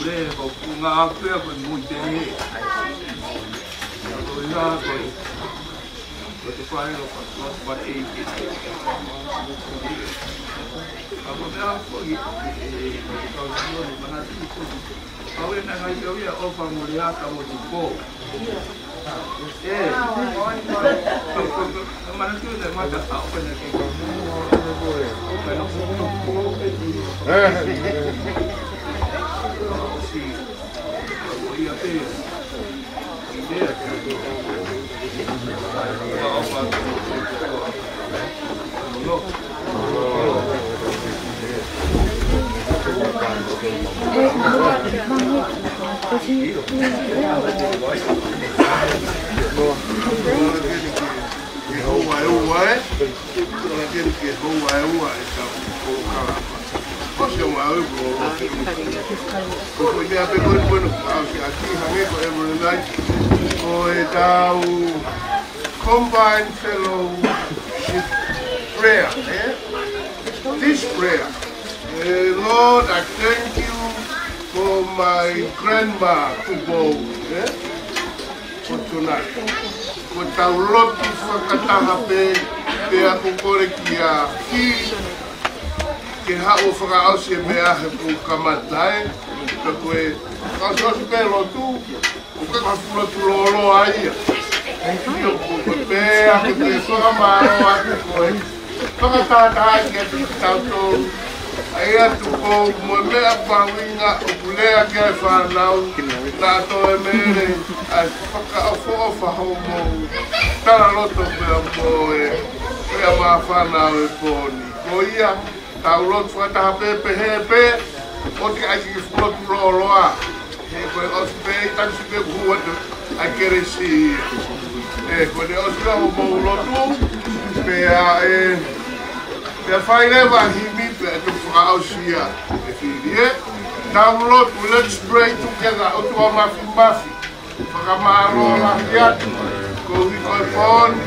Ule ko nga ako ko muite ni. Ako nga ko. Ko paano ko pati. Ako na ko ko no manati ko. Awe na ngayo ya o familia ka mo Tupou. Manati na mata ako na ko. Combined fellowship prayer. This prayer. Lord, I thank you for my grandma Tupou for tonight. Ko taulotu whakatahape pe ako kore ki a ki ke hao FAKA'OSI e mea he pu kamatai ka koe kaosi pe lotu o ka kafulotu lolo aia Io ko pe ako te whakamaro ako koe whakatata aki atu ki tautou ai atu ko mo mea pawinga o kulea kia whanau na to e mere a whakaofofa homo tara loto pea mo e pea maa whanau e poni ko ia tau loto whataha pepe hepe o te aiki ki whulotu loa he koe osi pe i tansi pe kuhuatu a kere si e koe ne osi ka homo lotu Pea whaerewa himi pea tu whakaosia e whiri e. Download, let's pray together o tua mafi mafi. Whakamaro lahi atu. Ko wiko e poni,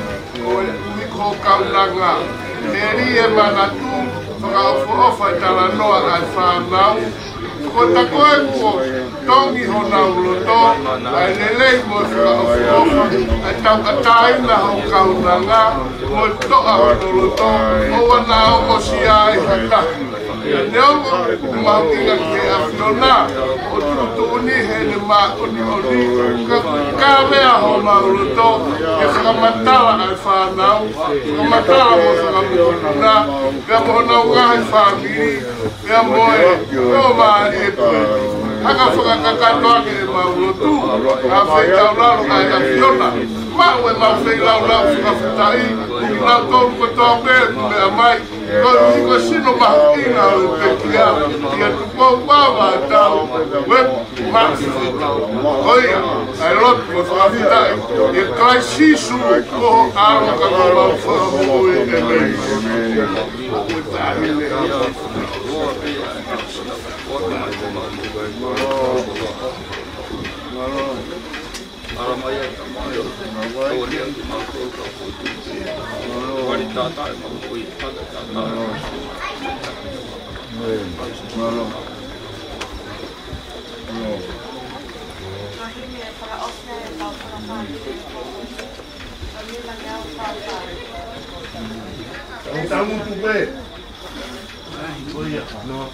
ko wiko kaunanga. Neri e manatu, whakaofo ofa e tala noa ai whanau. Ko ta koe ko tongi hona uloto, ai lelei mo whakaofo ofa, ai tau ataina ho kaunanga, mo toa hono uloto, o wana o si ai hatahi. Neongo kumahinga ke afiona, o tutu ni hele ma oni, ka mea ho mauloto, e whakamatala ai whanau, whakamatala mo whakamutuna, pia mohona ungahe whamiri, pia moe, o maari e koe. Haka whakakakatoa ke e maulotu, a whaitaularo ai afiona, mau e mau whailau whakafutai, ina tōru ko tō mea mai, ko sino mahu ina o pekia, ia Tupou Vavatau Uepi mafi. Oia, ai lotu ko whakafutai, ia kai sisu ko aro ka kola whakamu e mei. Está muito bem. Olha, não.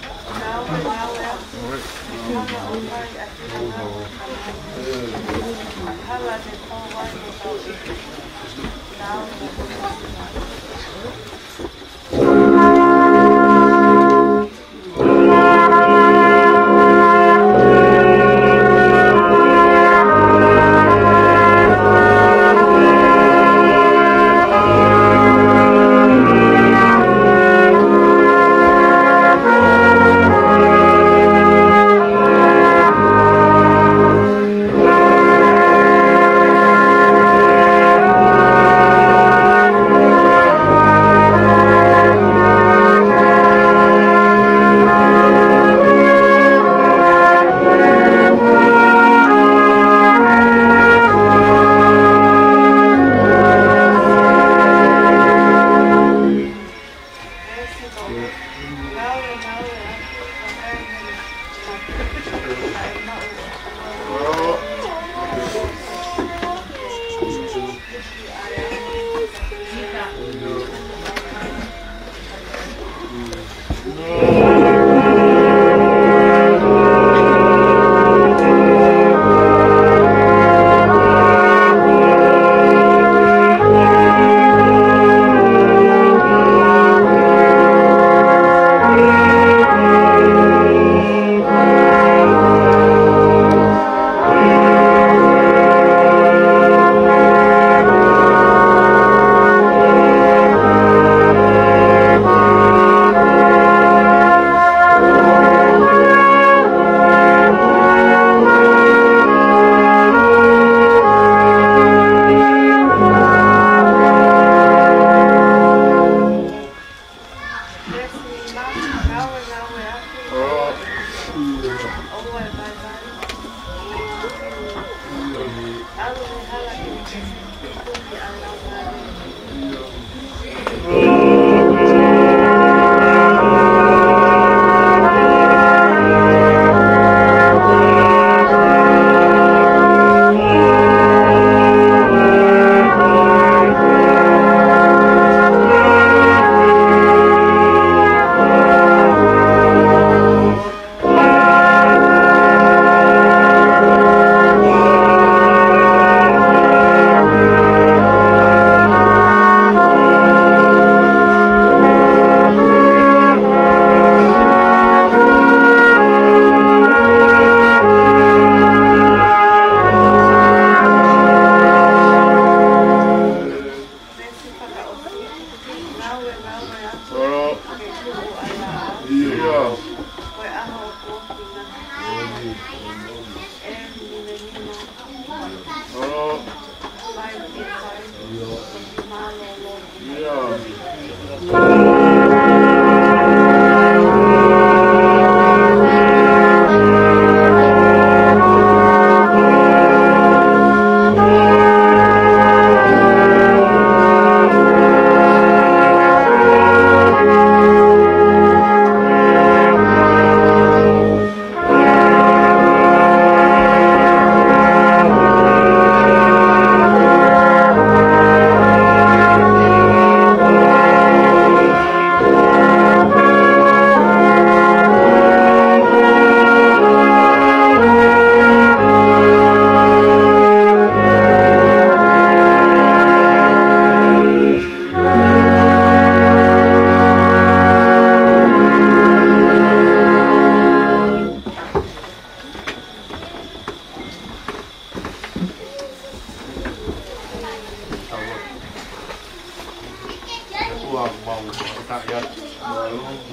tak ya.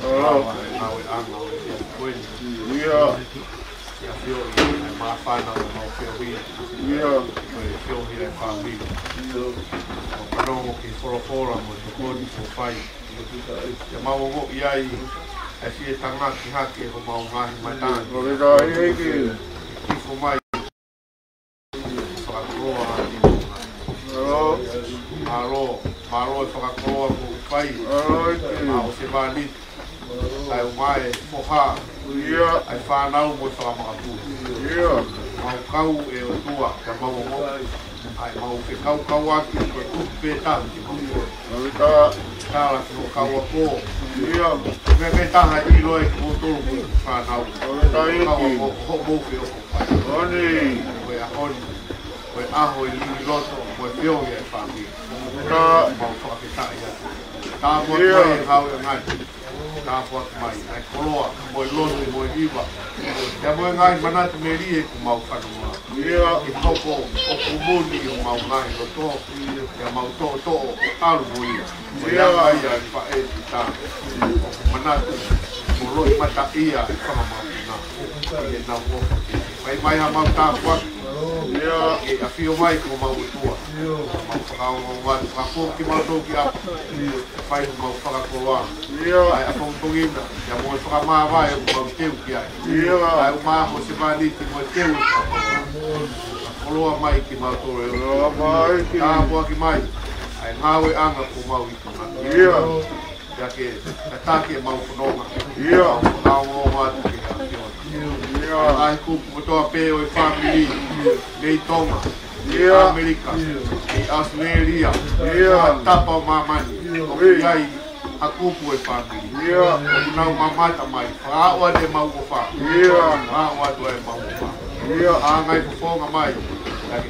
Nawe anga o te koeni. Ia. Ia fio i mawhana o mau fio hia. Ia. Koe fio hia e whamili. O parongo ki wholofora mo te koni o whai. Ia maongo i ai e fie tangaki hake o mau ngahi mai tāni. O le kai heiki. Kifo mai. Whakakoa hati. Maro e whakakoa ko whai. Mao se vani. Ai o mai foha. Ai whanau mo whakamakapu. Mau kau e o tua ka mau mo. Ai mau ke kau aki ko kupe tangi. Kala ki o kau ako. Me taha i loe ki o tolu mo whanau. Kau ako ho ke o whai. Koe a honi. Koe aho i lini loto. Koe whio i e whami. Mau whakapetai ia. Tā mua mai e hau e ngai. Tā mua mai. Ai koloa. Moi loto i moi iwa. Ia moi ngai manata me rie ku mau whanua. I hoko o kumuni o mau ngai loto. Ia mau to alu mo ia. Moi ngai ia i whae i tā. Manata mo roi mata ia i whakamau na. I e nau ofa. Mai ha mau tā kwa. E a fio mai ko mau tua. Mau whakao watu. Whako ki mau tō ki apa. Whai mau whakakoloa. Ai a pongina. Ia mo whakamāwai o mau teu ki ai. Ai o māho se vani ki mo teu. Koloa mai ki mau tō reo. Tā mua ki mai. Ai ngāwe anga ko mau i tōna. Ia ke take mau whanonga. Mau whakao watu ki a fiona. Ai kupu mo toa peo e whamili. Nei Tonga. Amerika. Nei Australia. Tapa o mamani. O ki ai a kupu e whamili. O nau mamata mai. Whaoa te mau o wha. Whaoa tua e mau o wha. A ngai kufonga mai.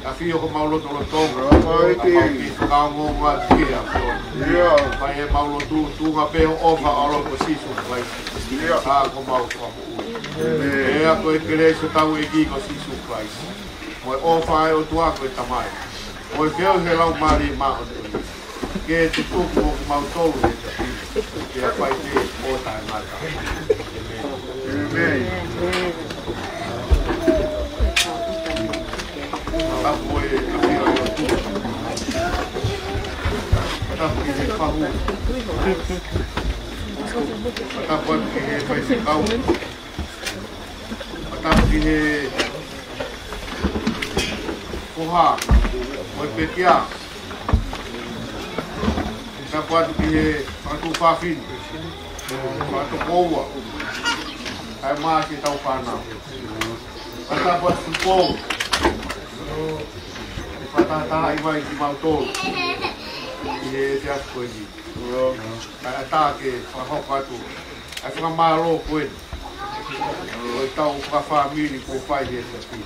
A fio ko mau loto lotonga. A mau ki whakao ngō ngā tike a fiona. Pai e mau lotu tunga peo ofa a loko sisu. Tā ko mau whamu. Ea koe kere so tau e ki ko sisu Christ. Moe ofa e o tua koe tamai. Moe keo he lau mari mao te. Ke te tuku o mau tolu e te pi. Ke a whai te o tae mata. Amen. Tapu e a whira e o tu. Tapu ki he whahu. Tapu atu ki he whai se kau. Tapu ki he koha, moi pekia. Tapu atu ki he whakatu whawhini, whakatu koua. Ai maa ki tau whanau. Tapu atu kou. Whatataha i mai ki mau tōru. Ki he te atu koe ni. Ai ata ke whahoko atu. Ai whakamaro koe. O tau FAKAFAMILI ko whai he te pi.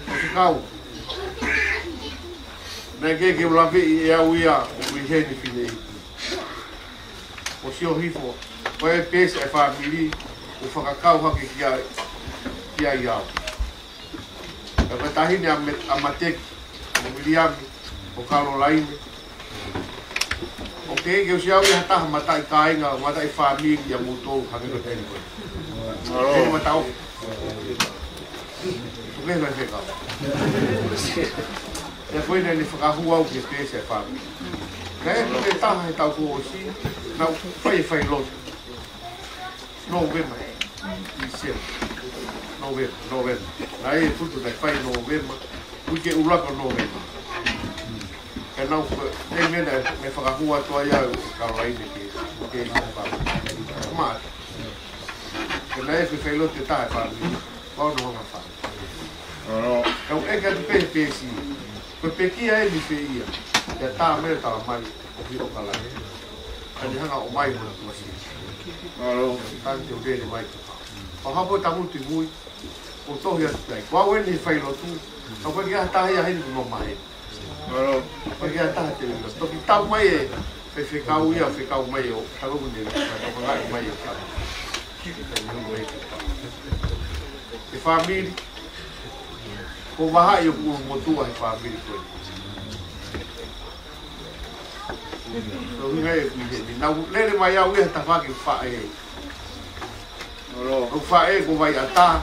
O te kau. Nei ke ulawi i au ia o i heni whine i. O sio hifo. O e pesa e whamili o whakakau hake ki ai au. E watahine a mateki. O Miriami. O Karolaine. O ke eke o siau i hataha matai kāinga, matai whamili i a mūtou hangiro tēni koe. Tēni matau. Tukehe mai whekau. E koe nei ni whakahua au ki pēse e whamili. Ka e koe taha he tau ko o si, nau whai e Failotu. November. December. November. Na e putu dai whai November. Uke urako November. E nau e mena me whakahua toa iau Karolaine ke i whakahua. Mata. E na e Failotu e tae whamili. Wauno honga whamili. Kau eka te pehe pēsi. Koe pekia e mi whi ia. Ia tā mea tala mai o hi o kalai. Kani hanga o mai muna tua si. Tante o rere mai te pā. Pahapo tamuti mui. O tohi atu kai. Wau e ni Failotu. Kau koe kia tahi a heni kuma mai. Koe kia taha te wina. Toki tau mai e. Whekau ia, whekau mai o. Tarogu nere. Whakau mai o tau. E whamili. Ko waha i o kuru motua he whamili koe. So ngai na lele mai au ia tafaki fae. O fae ko vai ata.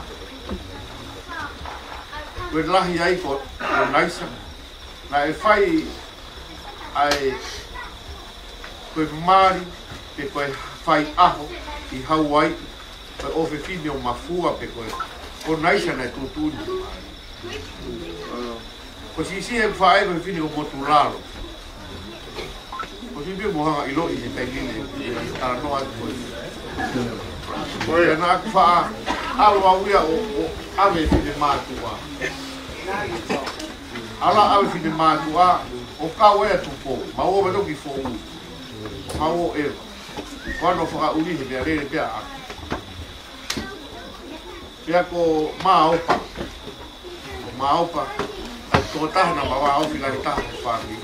Ko lahi ai ko naisa. Na e fai ai ko mari ke ko fai aho I Hawaii ko ofe fine o mafua pe ko naisa na tutuni. Ko si e fai ko fine o motulalo. Ko si bi mo hanga ilo I tengine ta no ai ko. Ko e na fa alwa uia o ave fine matua. Ala ave fine matua o kawe Tupou ma o ba ki fo u. Ma o e quando FAKA'OSI he mea rere pia aki. Pia ko maopa. Maopa. Ko taha na mawa au fila ni taha ko whāngi.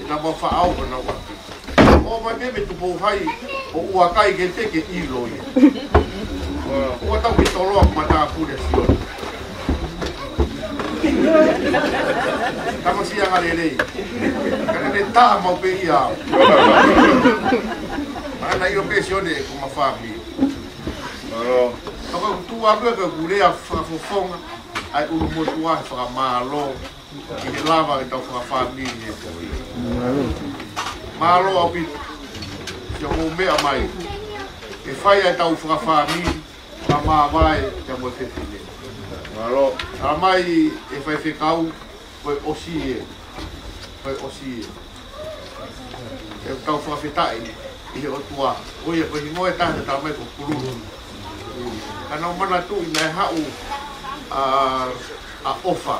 Na ma whaau ko na waki. O mai me Tupou hai o uakai ke teke ilo i. Ua tau ki toloa ko mataa kure Sione. Tama siya nga rerei. Kaya ne taha mau pe ia. Ana io pe Sione ko ma family. Toko tua ka gulea Fanga ai ulu motua whakamalo I he lava ki tau FAKAFAMILI malo au pita kia o mea mai e whai ai tau FAKAFAMILI ka maa vai kia mo whewhine ala mai e whai whekau koe osi e tau whakawhetai I he o tua oia koe hingoe tahta tau mai ko kururu kana o mana tu I nai hau a ofa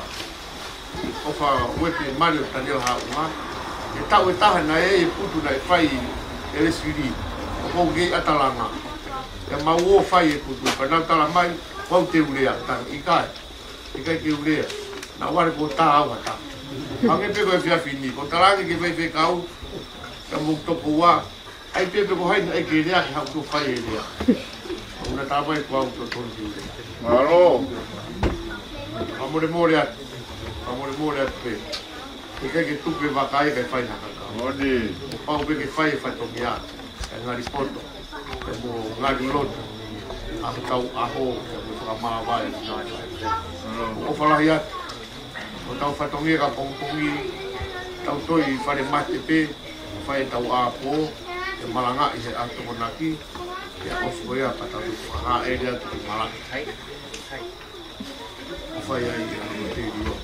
uepi Mario Tanel hau ma e tau e taha na e putu na e whai e resiri o kou gei atalanga e mau o whai e putu ka nau tala mai wau te urea tanga I kai ke urea na ware ko taha au hata hange peko e whiawhini ko talangi ke whai whekau ka muk topo wa ai pepe ko haina e ke rea ki hau tu whai e rea una tamai ko au to tonu ki urea Malo Amore atu pe. E kai ke tupe wakai kai whai nakaka. Odi. O pau pe ke whai e whaitomi a. E ngari poto. E mo ngari loto. Aho tau aho. E mo whakamaa vai. O whalahi atu. O tau whaitomi e ka pongpongi. Tau toi whare mate pe. Whai tau a po. E malanga I he ato konaki. E a osu ea patau. Aha e rea tu ki malaki. O whai ai a te rio.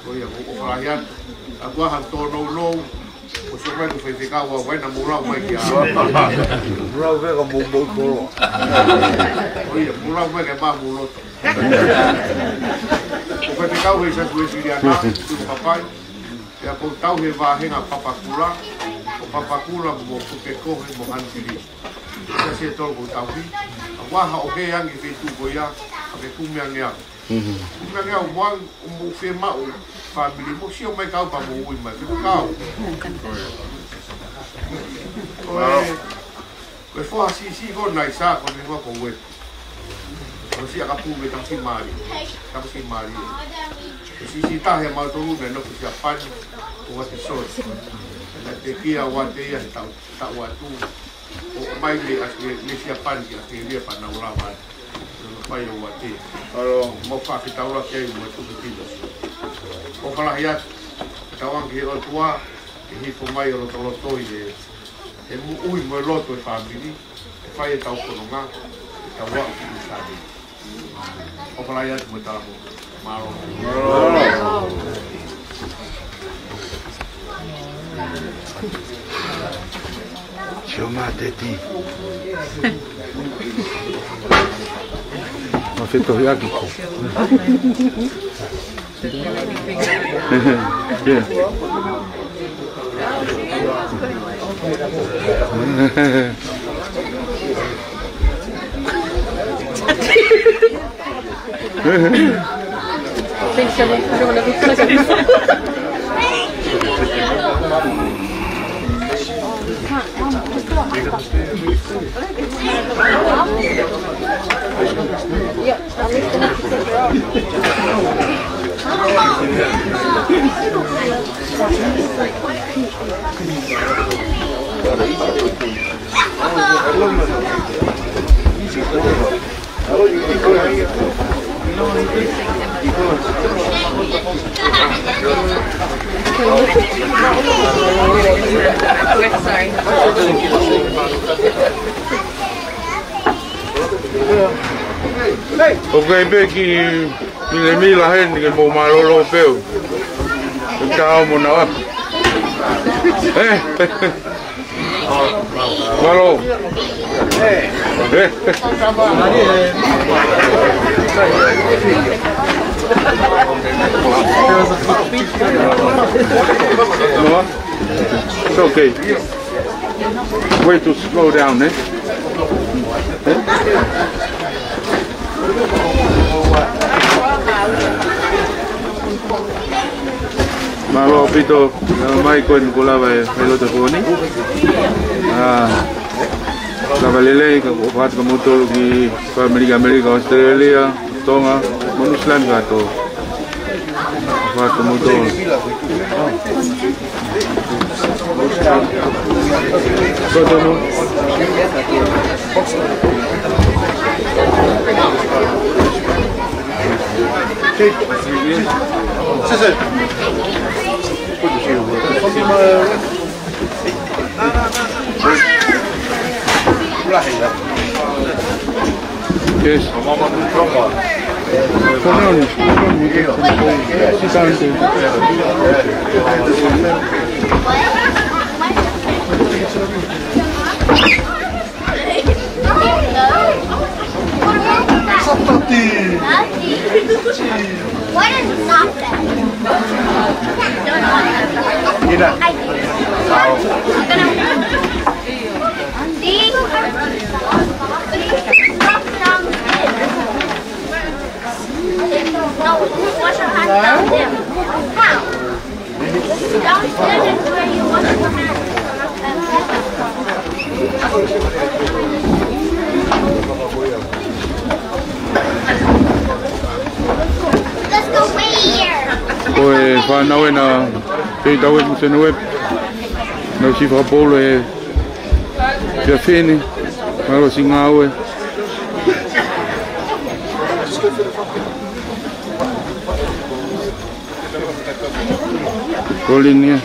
Oia, o whalahi atu. A kua han tō nou. O so mai ku whaiwhekau a waina murau mai ki a. Murau vega mou tolo. Oia, murau mai ke mā muroto. O whaiwhekau hei sa tu e siri ana, tu papai. E a kou tau he wāhenga papakula. O papakula mo puke kohe mo hantiri. Ia se tolo kou tau hi. A waha o he angi whetu koia. A ke kumea ngea. Kumea ngea o moang o mo whe mau. Family mo si o mai kau pa mo ui mai. Whitu kau. Koe whoha si ko nai sa ko ni wako uepi. Ko si a ka pume tau si mari. Tau si mari. Ko si tahe mau toru me noku si a pani. O wate soi. Na te kia wate ia he tau atu. O mai me aske le si a pani ki aske lia pa na ura mai. Pai o wate. Mo whaki taura kei mo tuku tilos. O whalahi atu. Tawangi he o tua. E hifo mai o loto e mu ui mo loto e family. E whai e tau kononga. E tau wau ki i sani. O whalahi atu mo tala mo. Maro. Shio mate ti. Ma fetto hiaki. Yeah. Okay, Becky, mi la gente que mo malo peo. Chao mo na. Malo. No, it's okay. Way to slow down, eh? Malo pito mai con kulava Failotu poni. Kavalele ka buat kamutul di Amerika Australia Tonga Monuslan gato. Buat kamutul. Sotono. Yes. What is not that? No, wash your hands down there. How? Downstairs is where you wash your hands. Let's go way here. Oi, fa na wena pe dawe musene web. No si fa polo e ya fini. Malo singawe. Colinia.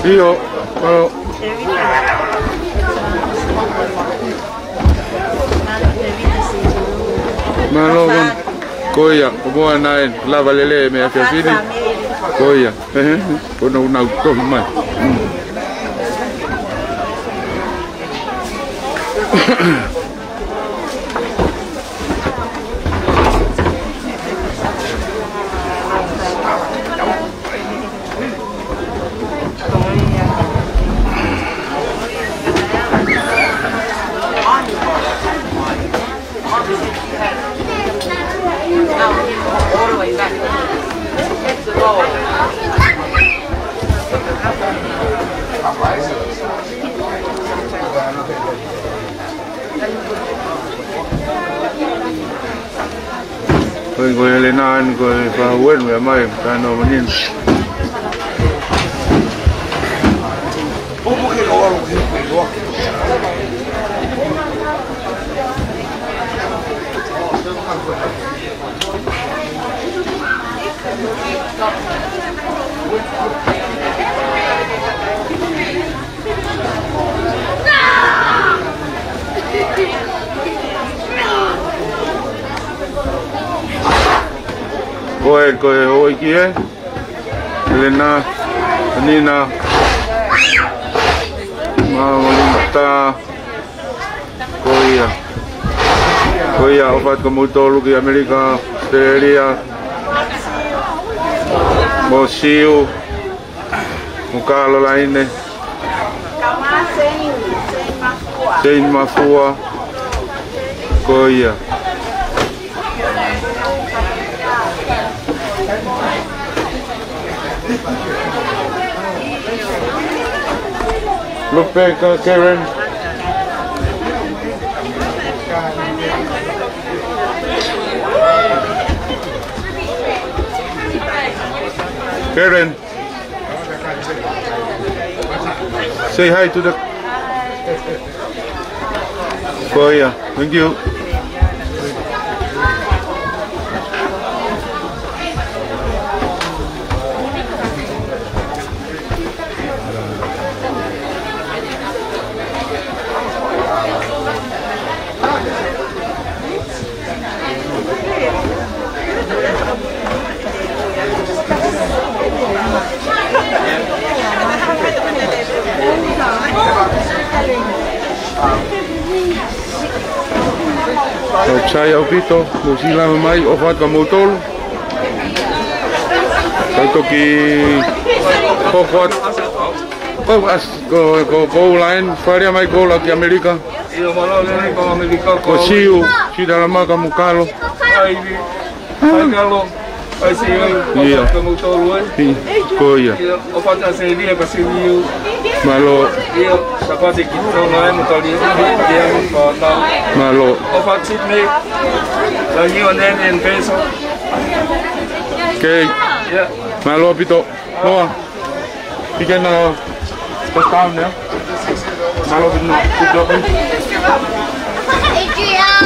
Io, malo kan koya omo nain lava lele me afia fini koya kono una utoma Koy lenan koy fa wen we mai kano manin Como que lo hago que koy hoy kia lena nina Mamalita. Koia opat kamutolu ki Amerika, Australia. Mosiu. Mukalo laine. Sein mafua. Koia. Look back, Karen. Karen, say hi to the. Oh yeah, thank you. Saya opito, musila mai ofat kamutol. Toki pokot. Go line, faria mai go lagi Amerika. Iyo malau lene ko Amerika ko. Kosiu, si dalam kamu kalo. Ai kalo. Ai siu kamutol wan. Koia. Ofat asa dia kasiu. Malo. Iyo sapati kita lain mutali dia kota. Malo. Ofat Sydney. Lagi onen en peso. Okay. Ya. Malo pito. Noa. Ikan na down ya. Malo pito. Adrian!